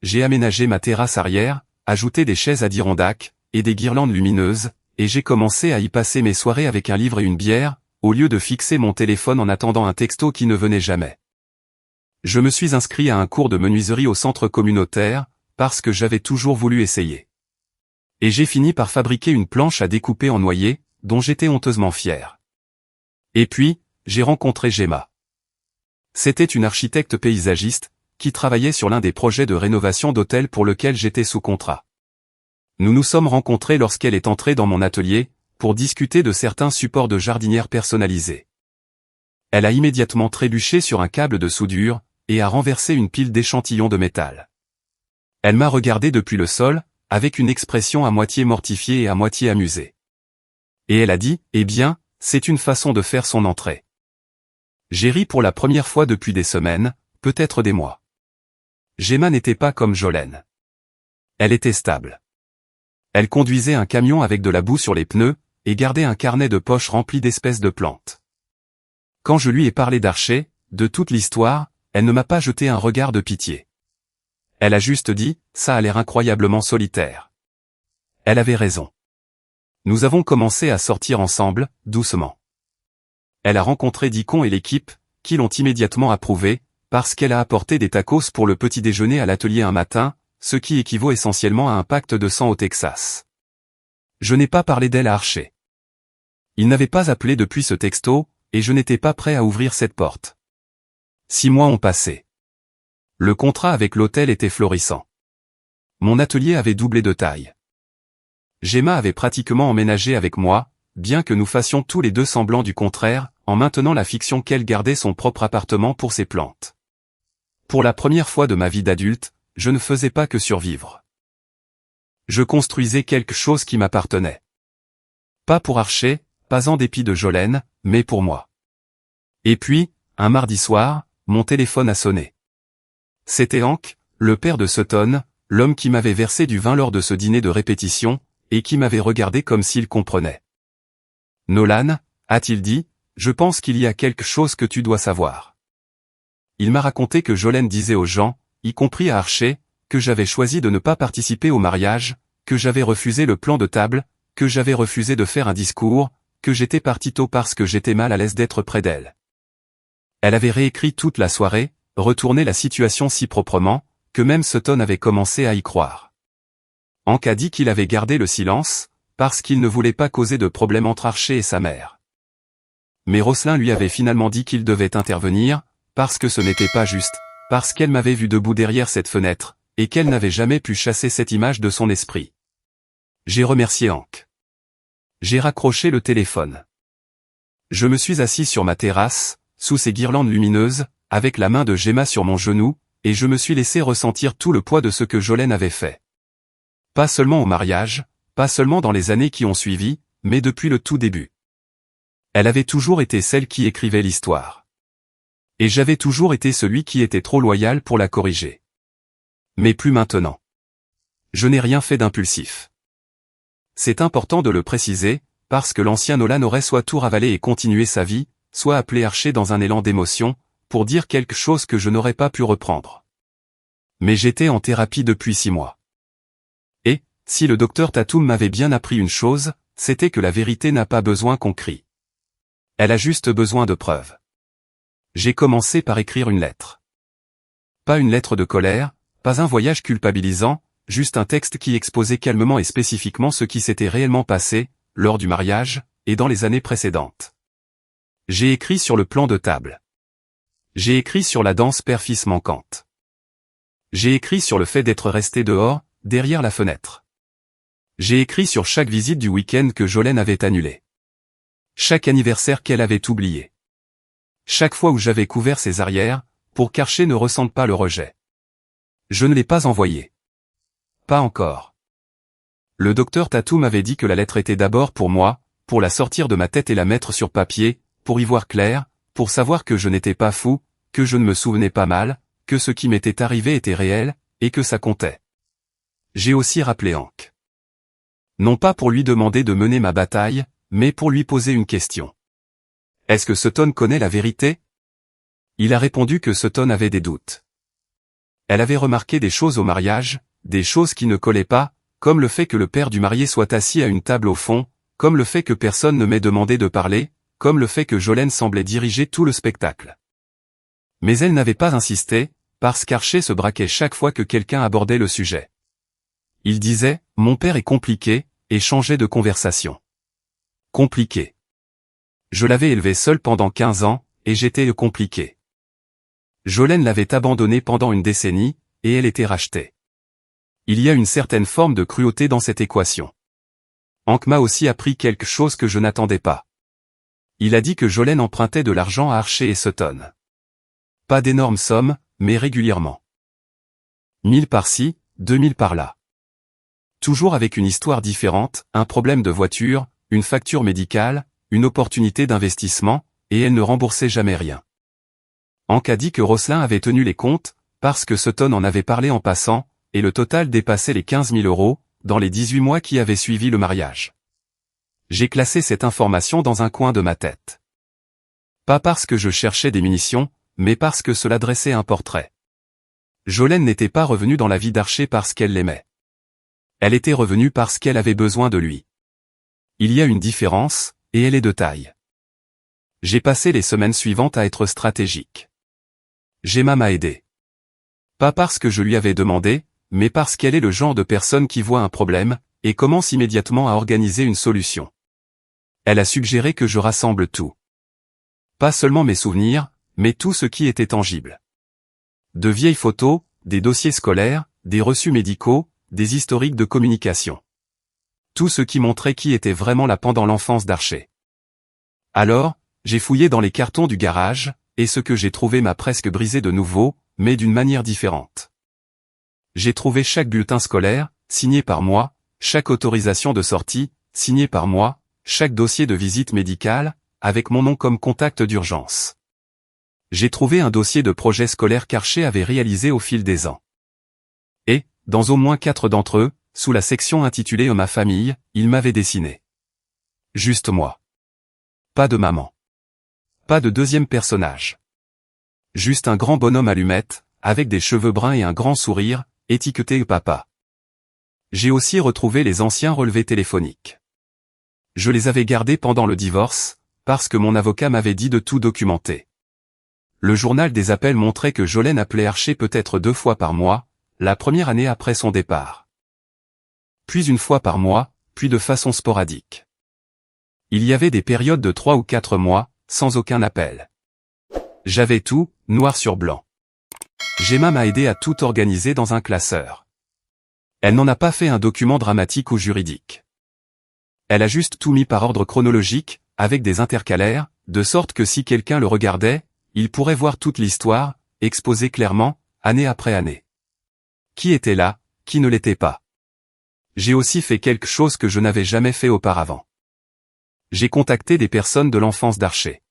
J'ai aménagé ma terrasse arrière, ajouté des chaises adirondaques, et des guirlandes lumineuses, et j'ai commencé à y passer mes soirées avec un livre et une bière, au lieu de fixer mon téléphone en attendant un texto qui ne venait jamais. Je me suis inscrit à un cours de menuiserie au centre communautaire, parce que j'avais toujours voulu essayer. Et j'ai fini par fabriquer une planche à découper en noyer, dont j'étais honteusement fier. Et puis, j'ai rencontré Gemma. C'était une architecte paysagiste, qui travaillait sur l'un des projets de rénovation d'hôtel pour lequel j'étais sous contrat. Nous nous sommes rencontrés lorsqu'elle est entrée dans mon atelier, pour discuter de certains supports de jardinière personnalisés. Elle a immédiatement trébuché sur un câble de soudure, et a renversé une pile d'échantillons de métal. Elle m'a regardé depuis le sol, avec une expression à moitié mortifiée et à moitié amusée. Et elle a dit, « Eh bien, c'est une façon de faire son entrée. » J'ai ri pour la première fois depuis des semaines, peut-être des mois. Gemma n'était pas comme Jolene. Elle était stable. Elle conduisait un camion avec de la boue sur les pneus, et gardait un carnet de poche rempli d'espèces de plantes. Quand je lui ai parlé d'Archer, de toute l'histoire, elle ne m'a pas jeté un regard de pitié. Elle a juste dit, ça a l'air incroyablement solitaire. Elle avait raison. Nous avons commencé à sortir ensemble, doucement. Elle a rencontré Dicon et l'équipe, qui l'ont immédiatement approuvé, parce qu'elle a apporté des tacos pour le petit déjeuner à l'atelier un matin, ce qui équivaut essentiellement à un pacte de sang au Texas. Je n'ai pas parlé d'elle à Archer. Il n'avait pas appelé depuis ce texto, et je n'étais pas prêt à ouvrir cette porte. 6 mois ont passé. Le contrat avec l'hôtel était florissant. Mon atelier avait doublé de taille. Gemma avait pratiquement emménagé avec moi, bien que nous fassions tous les deux semblant du contraire, en maintenant la fiction qu'elle gardait son propre appartement pour ses plantes. Pour la première fois de ma vie d'adulte, je ne faisais pas que survivre. Je construisais quelque chose qui m'appartenait. Pas pour Archer, pas en dépit de Jolene, mais pour moi. Et puis, un mardi soir, mon téléphone a sonné. C'était Hank, le père de Sutton, l'homme qui m'avait versé du vin lors de ce dîner de répétition, et qui m'avait regardé comme s'il comprenait. « Nolan, a-t-il dit, je pense qu'il y a quelque chose que tu dois savoir. » Il m'a raconté que Jolene disait aux gens, y compris à Archer, que j'avais choisi de ne pas participer au mariage, que j'avais refusé le plan de table, que j'avais refusé de faire un discours, que j'étais parti tôt parce que j'étais mal à l'aise d'être près d'elle. Elle avait réécrit toute la soirée, retourné la situation si proprement, que même Sutton avait commencé à y croire. Hank a dit qu'il avait gardé le silence, parce qu'il ne voulait pas causer de problème entre Archer et sa mère. Mais Roselyne lui avait finalement dit qu'il devait intervenir, parce que ce n'était pas juste, parce qu'elle m'avait vu debout derrière cette fenêtre, et qu'elle n'avait jamais pu chasser cette image de son esprit. J'ai remercié Hank. J'ai raccroché le téléphone. Je me suis assis sur ma terrasse, sous ces guirlandes lumineuses, avec la main de Gemma sur mon genou, et je me suis laissé ressentir tout le poids de ce que Jolene avait fait. Pas seulement au mariage, pas seulement dans les années qui ont suivi, mais depuis le tout début. Elle avait toujours été celle qui écrivait l'histoire. Et j'avais toujours été celui qui était trop loyal pour la corriger. Mais plus maintenant. Je n'ai rien fait d'impulsif. C'est important de le préciser, parce que l'ancien Nolan aurait soit tout ravalé et continué sa vie, soit appelé Archer dans un élan d'émotion, pour dire quelque chose que je n'aurais pas pu reprendre. Mais j'étais en thérapie depuis 6 mois. Et, si le docteur Tatum m'avait bien appris une chose, c'était que la vérité n'a pas besoin qu'on crie. Elle a juste besoin de preuves. J'ai commencé par écrire une lettre. Pas une lettre de colère, pas un voyage culpabilisant, juste un texte qui exposait calmement et spécifiquement ce qui s'était réellement passé, lors du mariage, et dans les années précédentes. J'ai écrit sur le plan de table. J'ai écrit sur la danse père-fils manquante. J'ai écrit sur le fait d'être resté dehors, derrière la fenêtre. J'ai écrit sur chaque visite du week-end que Jolene avait annulée. Chaque anniversaire qu'elle avait oublié. Chaque fois où j'avais couvert ses arrières, pour qu'Archer ne ressente pas le rejet. Je ne l'ai pas envoyé. Pas encore. Le docteur Tatum m'avait dit que la lettre était d'abord pour moi, pour la sortir de ma tête et la mettre sur papier, pour y voir clair, pour savoir que je n'étais pas fou, que je ne me souvenais pas mal, que ce qui m'était arrivé était réel, et que ça comptait. J'ai aussi rappelé Hank. Non pas pour lui demander de mener ma bataille, mais pour lui poser une question. Est-ce que Sutton connaît la vérité? Il a répondu que Sutton avait des doutes. Elle avait remarqué des choses au mariage, des choses qui ne collaient pas, comme le fait que le père du marié soit assis à une table au fond, comme le fait que personne ne m'ait demandé de parler, comme le fait que Jolene semblait diriger tout le spectacle. Mais elle n'avait pas insisté, parce qu'Archer se braquait chaque fois que quelqu'un abordait le sujet. Il disait « Mon père est compliqué » et changeait de conversation. Compliqué. Je l'avais élevé seul pendant 15 ans, et j'étais compliqué. Jolene l'avait abandonné pendant une décennie, et elle était rachetée. Il y a une certaine forme de cruauté dans cette équation. Hank m'a aussi appris quelque chose que je n'attendais pas. Il a dit que Jolene empruntait de l'argent à Archer et Sutton. Pas d'énormes sommes, mais régulièrement. 1000 par-ci, 2000 par-là. Toujours avec une histoire différente, un problème de voiture, une facture médicale, une opportunité d'investissement, et elle ne remboursait jamais rien. Hank a dit que Roselyne avait tenu les comptes, parce que Sutton en avait parlé en passant, et le total dépassait les 15 000 €, dans les 18 mois qui avaient suivi le mariage. J'ai classé cette information dans un coin de ma tête. Pas parce que je cherchais des munitions, mais parce que cela dressait un portrait. Jolene n'était pas revenue dans la vie d'Archer parce qu'elle l'aimait. Elle était revenue parce qu'elle avait besoin de lui. Il y a une différence, et elle est de taille. J'ai passé les semaines suivantes à être stratégique. Gemma m'a aidé. Pas parce que je lui avais demandé, mais parce qu'elle est le genre de personne qui voit un problème, et commence immédiatement à organiser une solution. Elle a suggéré que je rassemble tout. Pas seulement mes souvenirs, mais tout ce qui était tangible. De vieilles photos, des dossiers scolaires, des reçus médicaux, des historiques de communication. Tout ce qui montrait qui était vraiment là pendant l'enfance d'Archer. Alors, j'ai fouillé dans les cartons du garage, et ce que j'ai trouvé m'a presque brisé de nouveau, mais d'une manière différente. J'ai trouvé chaque bulletin scolaire, signé par moi, chaque autorisation de sortie, signée par moi, chaque dossier de visite médicale, avec mon nom comme contact d'urgence. J'ai trouvé un dossier de projet scolaire qu'Archer avait réalisé au fil des ans. Et, dans au moins 4 d'entre eux, sous la section intitulée « Ma famille », il m'avait dessiné. Juste moi. Pas de maman. Pas de deuxième personnage. Juste un grand bonhomme allumette, avec des cheveux bruns et un grand sourire, étiqueté papa. J'ai aussi retrouvé les anciens relevés téléphoniques. Je les avais gardés pendant le divorce, parce que mon avocat m'avait dit de tout documenter. Le journal des appels montrait que Jolene appelait Archer peut-être 2 fois par mois, la première année après son départ. Puis 1 fois par mois, puis de façon sporadique. Il y avait des périodes de 3 ou 4 mois, sans aucun appel. J'avais tout, noir sur blanc. Gemma m'a aidé à tout organiser dans un classeur. Elle n'en a pas fait un document dramatique ou juridique. Elle a juste tout mis par ordre chronologique, avec des intercalaires, de sorte que si quelqu'un le regardait, il pourrait voir toute l'histoire, exposée clairement, année après année. Qui était là, qui ne l'était pas. J'ai aussi fait quelque chose que je n'avais jamais fait auparavant. J'ai contacté des personnes de l'enfance d'Archer.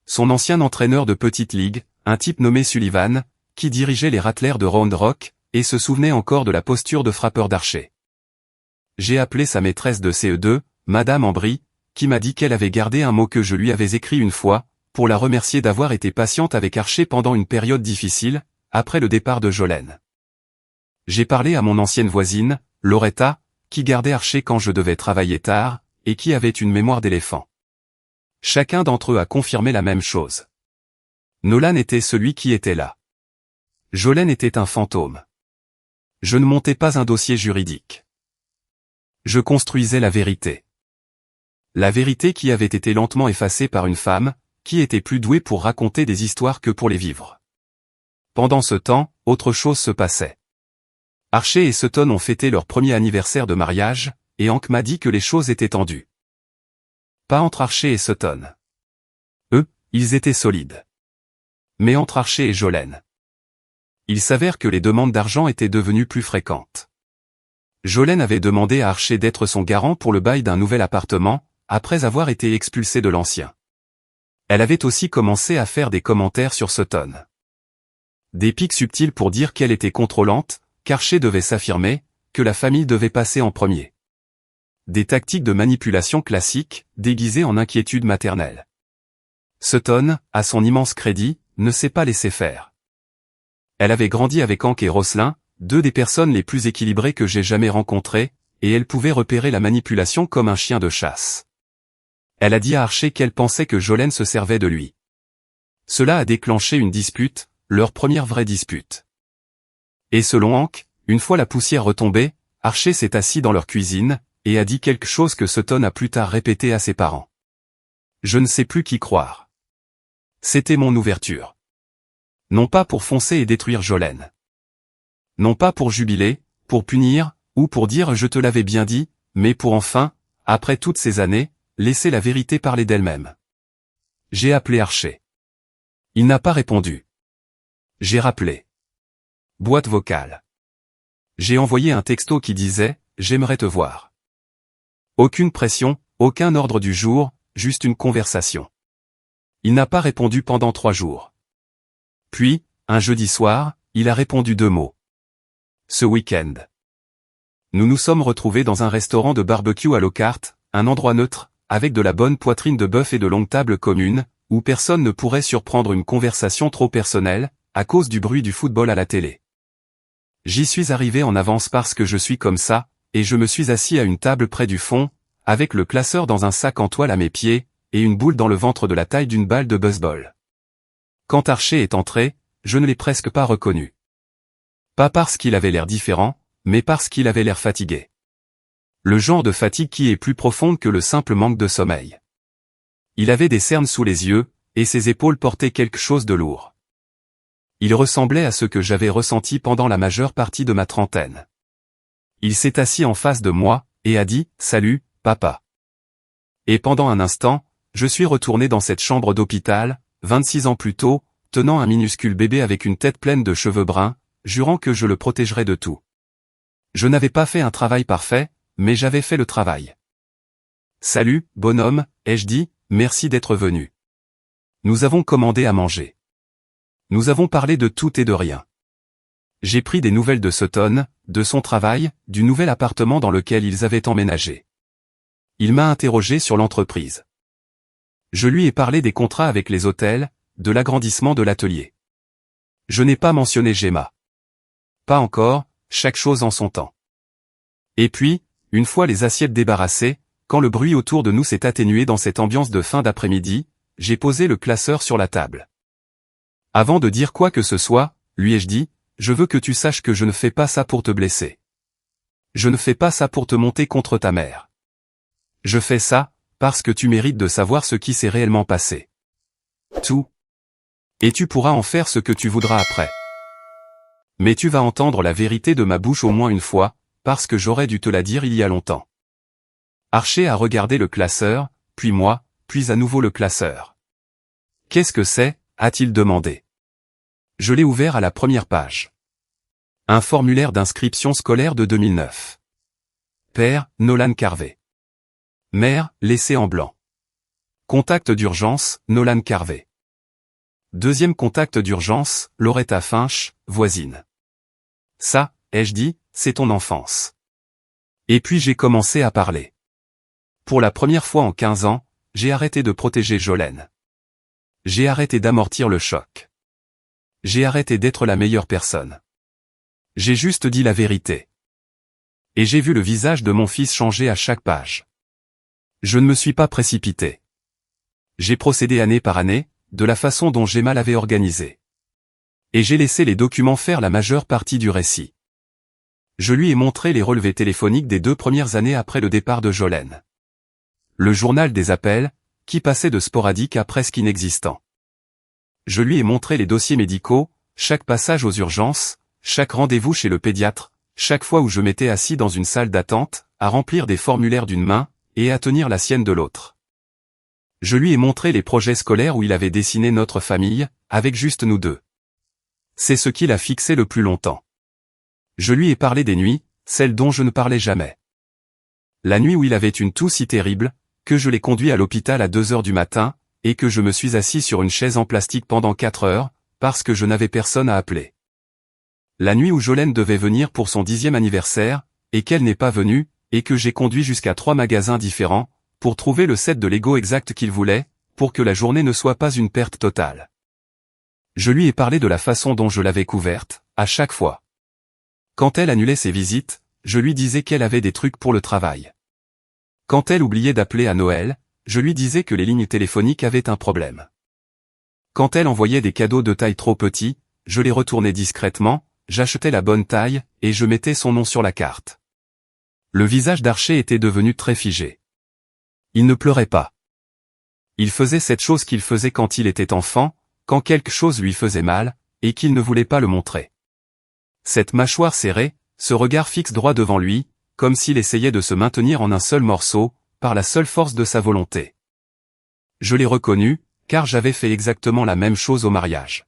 Son ancien entraîneur de petite ligue, un type nommé Sullivan, qui dirigeait les Rattlers de Round Rock, et se souvenait encore de la posture de frappeur d'Archer. J'ai appelé sa maîtresse de CE2, Madame Ambry, qui m'a dit qu'elle avait gardé un mot que je lui avais écrit une fois, pour la remercier d'avoir été patiente avec Archer pendant une période difficile, après le départ de Jolene. J'ai parlé à mon ancienne voisine, Loretta, qui gardait Archer quand je devais travailler tard, et qui avait une mémoire d'éléphant. Chacun d'entre eux a confirmé la même chose. Nolan était celui qui était là. Jolene était un fantôme. Je ne montais pas un dossier juridique. Je construisais la vérité. La vérité qui avait été lentement effacée par une femme, qui était plus douée pour raconter des histoires que pour les vivre. Pendant ce temps, autre chose se passait. Archer et Sutton ont fêté leur premier anniversaire de mariage, et Hank m'a dit que les choses étaient tendues. Pas entre Archer et Sutton. Eux, ils étaient solides. Mais entre Archer et Jolene. Il s'avère que les demandes d'argent étaient devenues plus fréquentes. Jolene avait demandé à Archer d'être son garant pour le bail d'un nouvel appartement, après avoir été expulsée de l'ancien. Elle avait aussi commencé à faire des commentaires sur Sutton. Des pics subtils pour dire qu'elle était contrôlante, qu'Archer devait s'affirmer, que la famille devait passer en premier. Des tactiques de manipulation classiques, déguisées en inquiétude maternelle. Sutton, à son immense crédit, ne s'est pas laissé faire. Elle avait grandi avec Hank et Roslyn, deux des personnes les plus équilibrées que j'ai jamais rencontrées, et elle pouvait repérer la manipulation comme un chien de chasse. Elle a dit à Archer qu'elle pensait que Jolene se servait de lui. Cela a déclenché une dispute, leur première vraie dispute. Et selon Hank, une fois la poussière retombée, Archer s'est assis dans leur cuisine, et a dit quelque chose que Sutton a plus tard répété à ses parents. Je ne sais plus qui croire. C'était mon ouverture. Non pas pour foncer et détruire Jolene. Non pas pour jubiler, pour punir, ou pour dire je te l'avais bien dit, mais pour enfin, après toutes ces années, laisser la vérité parler d'elle-même. J'ai appelé Archer. Il n'a pas répondu. J'ai rappelé. Boîte vocale. J'ai envoyé un texto qui disait « J'aimerais te voir ». Aucune pression, aucun ordre du jour, juste une conversation. Il n'a pas répondu pendant 3 jours. Puis, un jeudi soir, il a répondu 2 mots. Ce week-end. Nous nous sommes retrouvés dans un restaurant de barbecue à Lockhart, un endroit neutre, avec de la bonne poitrine de bœuf et de longues tables communes, où personne ne pourrait surprendre une conversation trop personnelle, à cause du bruit du football à la télé. J'y suis arrivé en avance parce que je suis comme ça, et je me suis assis à une table près du fond, avec le classeur dans un sac en toile à mes pieds, et une boule dans le ventre de la taille d'une balle de baseball. Quand Archer est entré, je ne l'ai presque pas reconnu. Pas parce qu'il avait l'air différent, mais parce qu'il avait l'air fatigué. Le genre de fatigue qui est plus profonde que le simple manque de sommeil. Il avait des cernes sous les yeux, et ses épaules portaient quelque chose de lourd. Il ressemblait à ce que j'avais ressenti pendant la majeure partie de ma trentaine. Il s'est assis en face de moi, et a dit « Salut, papa ». Et pendant un instant, je suis retourné dans cette chambre d'hôpital, 26 ans plus tôt, tenant un minuscule bébé avec une tête pleine de cheveux bruns, jurant que je le protégerais de tout. Je n'avais pas fait un travail parfait, mais j'avais fait le travail. « Salut, bonhomme », ai-je dit, « merci d'être venu. Nous avons commandé à manger. Nous avons parlé de tout et de rien. J'ai pris des nouvelles de Sutton, de son travail, du nouvel appartement dans lequel ils avaient emménagé. Il m'a interrogé sur l'entreprise. Je lui ai parlé des contrats avec les hôtels, de l'agrandissement de l'atelier. Je n'ai pas mentionné Gemma. Pas encore, chaque chose en son temps. Et puis, une fois les assiettes débarrassées, quand le bruit autour de nous s'est atténué dans cette ambiance de fin d'après-midi, j'ai posé le classeur sur la table. Avant de dire quoi que ce soit, lui ai-je dit, je veux que tu saches que je ne fais pas ça pour te blesser. Je ne fais pas ça pour te monter contre ta mère. Je fais ça, parce que tu mérites de savoir ce qui s'est réellement passé. Tout. Et tu pourras en faire ce que tu voudras après. Mais tu vas entendre la vérité de ma bouche au moins une fois, parce que j'aurais dû te la dire il y a longtemps. Archer a regardé le classeur, puis moi, puis à nouveau le classeur. Qu'est-ce que c'est, a-t-il demandé. Je l'ai ouvert à la première page. Un formulaire d'inscription scolaire de 2009. Père, Nolan Carvey. Mère, laissée en blanc. Contact d'urgence, Nolan Carvey. Deuxième contact d'urgence, Loretta Finch, voisine. Ça, ai-je dit, c'est ton enfance. Et puis j'ai commencé à parler. Pour la première fois en 15 ans, j'ai arrêté de protéger Jolene. J'ai arrêté d'amortir le choc. J'ai arrêté d'être la meilleure personne. J'ai juste dit la vérité. Et j'ai vu le visage de mon fils changer à chaque page. Je ne me suis pas précipité. J'ai procédé année par année, de la façon dont Gemma l'avait organisé. Et j'ai laissé les documents faire la majeure partie du récit. Je lui ai montré les relevés téléphoniques des 2 premières années après le départ de Jolene. Le journal des appels, qui passait de sporadique à presque inexistant. Je lui ai montré les dossiers médicaux, chaque passage aux urgences, chaque rendez-vous chez le pédiatre, chaque fois où je m'étais assis dans une salle d'attente, à remplir des formulaires d'une main, et à tenir la sienne de l'autre. Je lui ai montré les projets scolaires où il avait dessiné notre famille, avec juste nous deux. C'est ce qui l'a fixé le plus longtemps. Je lui ai parlé des nuits, celles dont je ne parlais jamais. La nuit où il avait une toux si terrible, que je l'ai conduit à l'hôpital à 2 heures du matin, et que je me suis assis sur une chaise en plastique pendant 4 heures, parce que je n'avais personne à appeler. La nuit où Jolene devait venir pour son 10e anniversaire, et qu'elle n'est pas venue, et que j'ai conduit jusqu'à 3 magasins différents, pour trouver le set de Lego exact qu'il voulait, pour que la journée ne soit pas une perte totale. Je lui ai parlé de la façon dont je l'avais couverte, à chaque fois. Quand elle annulait ses visites, je lui disais qu'elle avait des trucs pour le travail. Quand elle oubliait d'appeler à Noël, je lui disais que les lignes téléphoniques avaient un problème. Quand elle envoyait des cadeaux de taille trop petit, je les retournais discrètement, j'achetais la bonne taille, et je mettais son nom sur la carte. Le visage d'Archer était devenu très figé. Il ne pleurait pas. Il faisait cette chose qu'il faisait quand il était enfant, quand quelque chose lui faisait mal, et qu'il ne voulait pas le montrer. Cette mâchoire serrée, ce regard fixe droit devant lui, comme s'il essayait de se maintenir en un seul morceau, par la seule force de sa volonté. Je l'ai reconnu, car j'avais fait exactement la même chose au mariage.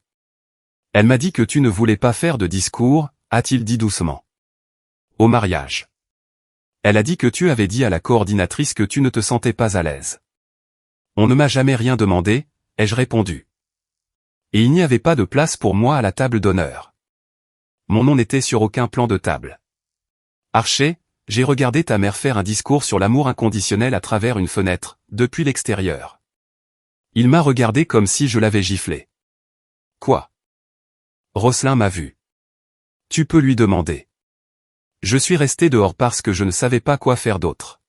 Elle m'a dit que tu ne voulais pas faire de discours, a-t-il dit doucement. Au mariage. Elle a dit que tu avais dit à la coordinatrice que tu ne te sentais pas à l'aise. On ne m'a jamais rien demandé, ai-je répondu. Et il n'y avait pas de place pour moi à la table d'honneur. Mon nom n'était sur aucun plan de table. Archer, j'ai regardé ta mère faire un discours sur l'amour inconditionnel à travers une fenêtre, depuis l'extérieur. Il m'a regardé comme si je l'avais giflé. Quoi? Rosselin m'a vu. Tu peux lui demander. Je suis resté dehors parce que je ne savais pas quoi faire d'autre.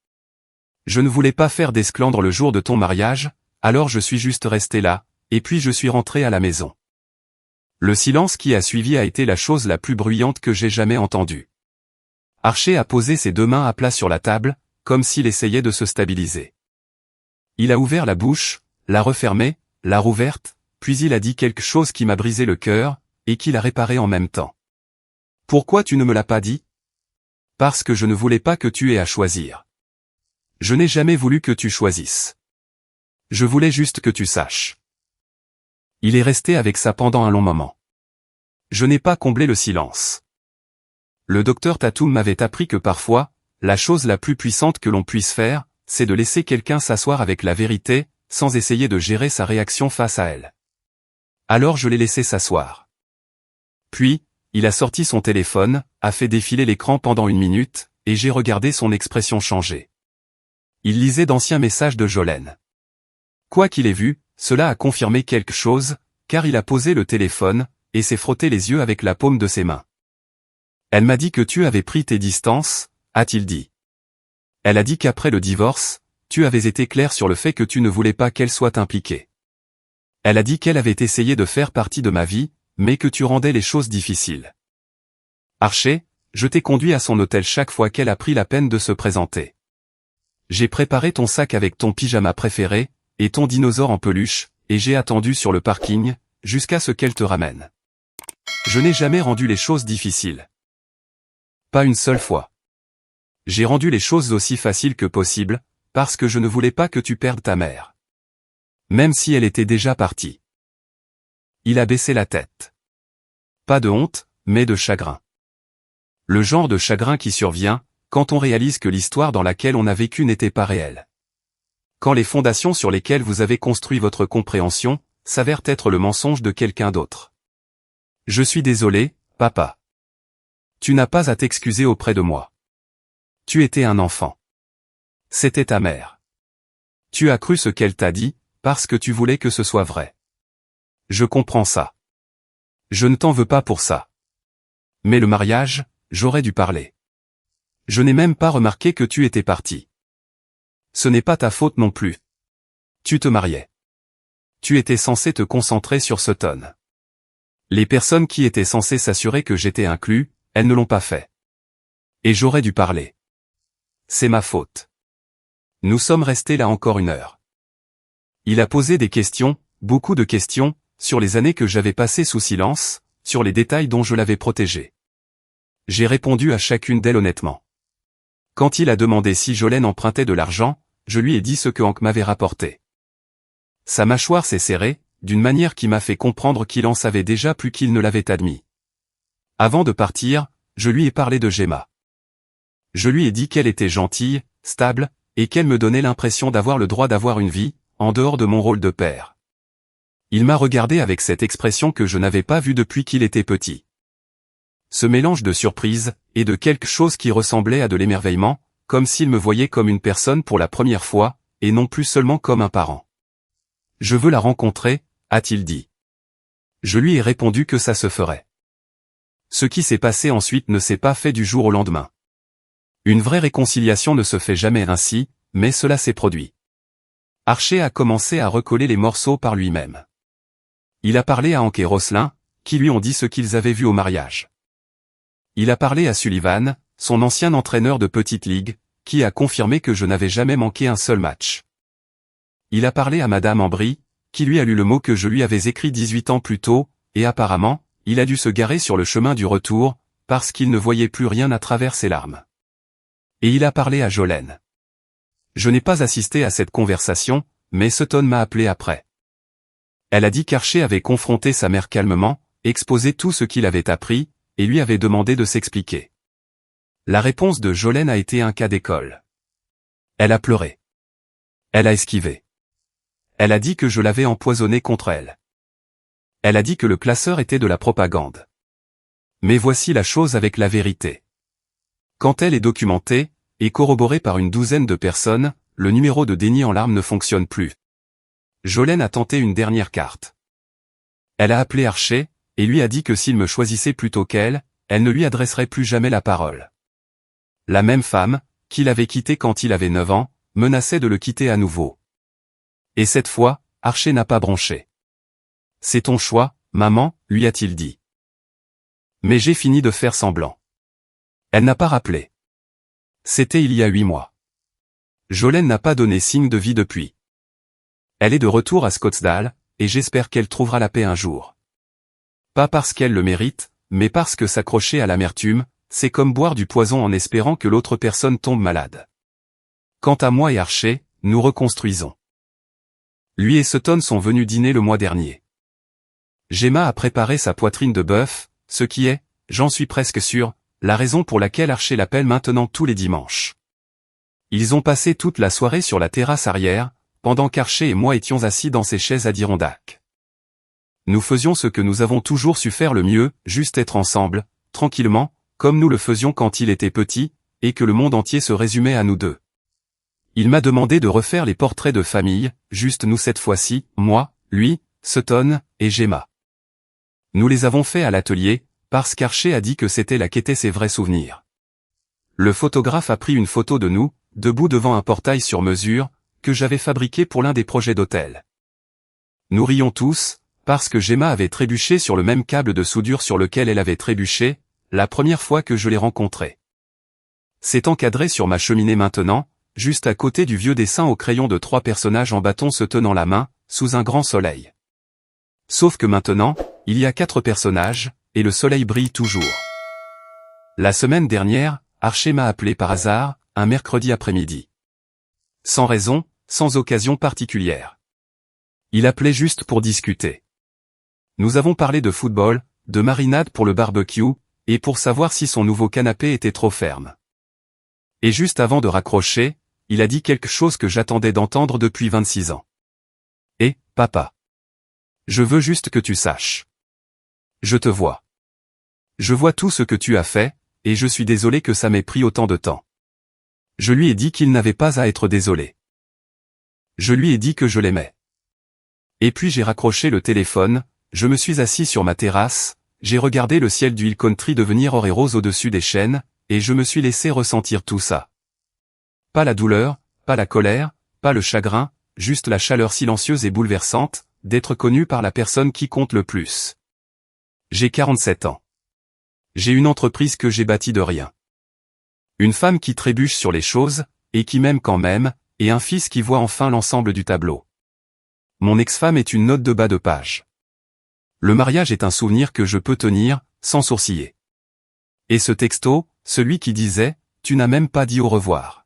Je ne voulais pas faire d'esclandre le jour de ton mariage, alors je suis juste resté là, et puis je suis rentré à la maison. Le silence qui a suivi a été la chose la plus bruyante que j'ai jamais entendue. Archer a posé ses 2 mains à plat sur la table, comme s'il essayait de se stabiliser. Il a ouvert la bouche, l'a refermée, l'a rouverte, puis il a dit quelque chose qui m'a brisé le cœur, et qui l'a réparé en même temps. Pourquoi tu ne me l'as pas dit? Parce que je ne voulais pas que tu aies à choisir. Je n'ai jamais voulu que tu choisisses. Je voulais juste que tu saches. Il est resté avec ça pendant un long moment. Je n'ai pas comblé le silence. Le docteur Tatum m'avait appris que parfois, la chose la plus puissante que l'on puisse faire, c'est de laisser quelqu'un s'asseoir avec la vérité, sans essayer de gérer sa réaction face à elle. Alors je l'ai laissé s'asseoir. Puis, il a sorti son téléphone, a fait défiler l'écran pendant 1 minute, et j'ai regardé son expression changer. Il lisait d'anciens messages de Jolene. Quoi qu'il ait vu, cela a confirmé quelque chose, car il a posé le téléphone, et s'est frotté les yeux avec la paume de ses mains. Elle m'a dit que tu avais pris tes distances, a-t-il dit. Elle a dit qu'après le divorce, tu avais été clair sur le fait que tu ne voulais pas qu'elle soit impliquée. Elle a dit qu'elle avait essayé de faire partie de ma vie, mais que tu rendais les choses difficiles. Archer, je t'ai conduit à son hôtel chaque fois qu'elle a pris la peine de se présenter. J'ai préparé ton sac avec ton pyjama préféré, et ton dinosaure en peluche, et j'ai attendu sur le parking, jusqu'à ce qu'elle te ramène. Je n'ai jamais rendu les choses difficiles. Pas une seule fois. J'ai rendu les choses aussi faciles que possible, parce que je ne voulais pas que tu perdes ta mère. Même si elle était déjà partie. Il a baissé la tête. Pas de honte, mais de chagrin. Le genre de chagrin qui survient, quand on réalise que l'histoire dans laquelle on a vécu n'était pas réelle. Quand les fondations sur lesquelles vous avez construit votre compréhension, s'avèrent être le mensonge de quelqu'un d'autre. Je suis désolé, papa. Tu n'as pas à t'excuser auprès de moi. Tu étais un enfant. C'était ta mère. Tu as cru ce qu'elle t'a dit, parce que tu voulais que ce soit vrai. Je comprends ça. Je ne t'en veux pas pour ça. Mais le mariage, j'aurais dû parler. Je n'ai même pas remarqué que tu étais parti. Ce n'est pas ta faute non plus. Tu te mariais. Tu étais censé te concentrer sur Sutton. Les personnes qui étaient censées s'assurer que j'étais inclus, elles ne l'ont pas fait. Et j'aurais dû parler. C'est ma faute. Nous sommes restés là encore 1 heure. Il a posé des questions, beaucoup de questions, sur les années que j'avais passées sous silence, sur les détails dont je l'avais protégé. J'ai répondu à chacune d'elles honnêtement. Quand il a demandé si Jolene empruntait de l'argent, je lui ai dit ce que Hank m'avait rapporté. Sa mâchoire s'est serrée, d'une manière qui m'a fait comprendre qu'il en savait déjà plus qu'il ne l'avait admis. Avant de partir, je lui ai parlé de Gemma. Je lui ai dit qu'elle était gentille, stable, et qu'elle me donnait l'impression d'avoir le droit d'avoir une vie, en dehors de mon rôle de père. Il m'a regardé avec cette expression que je n'avais pas vue depuis qu'il était petit. Ce mélange de surprise, et de quelque chose qui ressemblait à de l'émerveillement, comme s'il me voyait comme une personne pour la première fois, et non plus seulement comme un parent. Je veux la rencontrer, a-t-il dit. Je lui ai répondu que ça se ferait. Ce qui s'est passé ensuite ne s'est pas fait du jour au lendemain. Une vraie réconciliation ne se fait jamais ainsi, mais cela s'est produit. Archer a commencé à recoller les morceaux par lui-même. Il a parlé à Hank et Roslyn, qui lui ont dit ce qu'ils avaient vu au mariage. Il a parlé à Sullivan, son ancien entraîneur de petite ligue, qui a confirmé que je n'avais jamais manqué un seul match. Il a parlé à Madame Ambry, qui lui a lu le mot que je lui avais écrit 18 ans plus tôt, et apparemment, il a dû se garer sur le chemin du retour, parce qu'il ne voyait plus rien à travers ses larmes. Et il a parlé à Jolene. Je n'ai pas assisté à cette conversation, mais Sutton m'a appelé après. Elle a dit qu'Archer avait confronté sa mère calmement, exposé tout ce qu'il avait appris, et lui avait demandé de s'expliquer. La réponse de Jolene a été un cas d'école. Elle a pleuré. Elle a esquivé. Elle a dit que je l'avais empoisonné contre elle. Elle a dit que le classeur était de la propagande. Mais voici la chose avec la vérité. Quand elle est documentée, et corroborée par une douzaine de personnes, le numéro de déni en larmes ne fonctionne plus. Jolene a tenté une dernière carte. Elle a appelé Archer, et lui a dit que s'il me choisissait plutôt qu'elle, elle ne lui adresserait plus jamais la parole. La même femme, qu'il avait quitté quand il avait 9 ans, menaçait de le quitter à nouveau. Et cette fois, Archer n'a pas bronché. C'est ton choix, maman, lui a-t-il dit. Mais j'ai fini de faire semblant. Elle n'a pas rappelé. C'était il y a 8 mois. Jolene n'a pas donné signe de vie depuis. Elle est de retour à Scottsdale, et j'espère qu'elle trouvera la paix un jour. Pas parce qu'elle le mérite, mais parce que s'accrocher à l'amertume, c'est comme boire du poison en espérant que l'autre personne tombe malade. Quant à moi et Archer, nous reconstruisons. Lui et Sutton sont venus dîner le mois dernier. Gemma a préparé sa poitrine de bœuf, ce qui est, j'en suis presque sûr, la raison pour laquelle Archer l'appelle maintenant tous les dimanches. Ils ont passé toute la soirée sur la terrasse arrière, pendant qu'Archer et moi étions assis dans ces chaises Adirondack. Nous faisions ce que nous avons toujours su faire le mieux, juste être ensemble, tranquillement, comme nous le faisions quand il était petit, et que le monde entier se résumait à nous deux. Il m'a demandé de refaire les portraits de famille, juste nous cette fois-ci, moi, lui, Sutton, et Gemma. Nous les avons faits à l'atelier, parce qu'Archer a dit que c'était là qu'étaient ses vrais souvenirs. Le photographe a pris une photo de nous, debout devant un portail sur mesure, que j'avais fabriqué pour l'un des projets d'hôtel. Nous rions tous, parce que Gemma avait trébuché sur le même câble de soudure sur lequel elle avait trébuché, la première fois que je l'ai rencontrée. C'est encadré sur ma cheminée maintenant, juste à côté du vieux dessin au crayon de 3 personnages en bâton se tenant la main, sous un grand soleil. Sauf que maintenant, il y a 4 personnages, et le soleil brille toujours. La semaine dernière, Archer m'a appelé par hasard, un mercredi après-midi. Sans raison, sans occasion particulière. Il appelait juste pour discuter. Nous avons parlé de football, de marinade pour le barbecue, et pour savoir si son nouveau canapé était trop ferme. Et juste avant de raccrocher, il a dit quelque chose que j'attendais d'entendre depuis 26 ans. « Eh, papa. Je veux juste que tu saches. Je te vois. Je vois tout ce que tu as fait, et je suis désolé que ça m'ait pris autant de temps. » Je lui ai dit qu'il n'avait pas à être désolé. Je lui ai dit que je l'aimais. Et puis j'ai raccroché le téléphone, je me suis assis sur ma terrasse, j'ai regardé le ciel du Hill Country devenir or et rose au-dessus des chênes, et je me suis laissé ressentir tout ça. Pas la douleur, pas la colère, pas le chagrin, juste la chaleur silencieuse et bouleversante, d'être connu par la personne qui compte le plus. J'ai 47 ans. J'ai une entreprise que j'ai bâtie de rien. Une femme qui trébuche sur les choses, et qui m'aime quand même, et un fils qui voit enfin l'ensemble du tableau. Mon ex-femme est une note de bas de page. Le mariage est un souvenir que je peux tenir, sans sourciller. Et ce texto, celui qui disait « Tu n'as même pas dit au revoir ».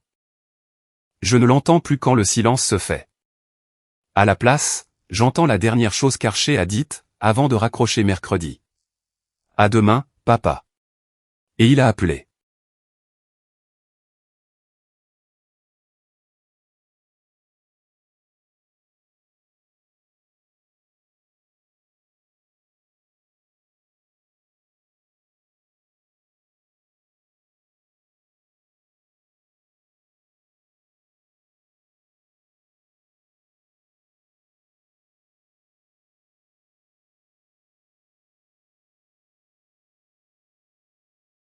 Je ne l'entends plus quand le silence se fait. À la place, j'entends la dernière chose qu'Archer a dite, avant de raccrocher mercredi. « À demain, papa. » Et il a appelé.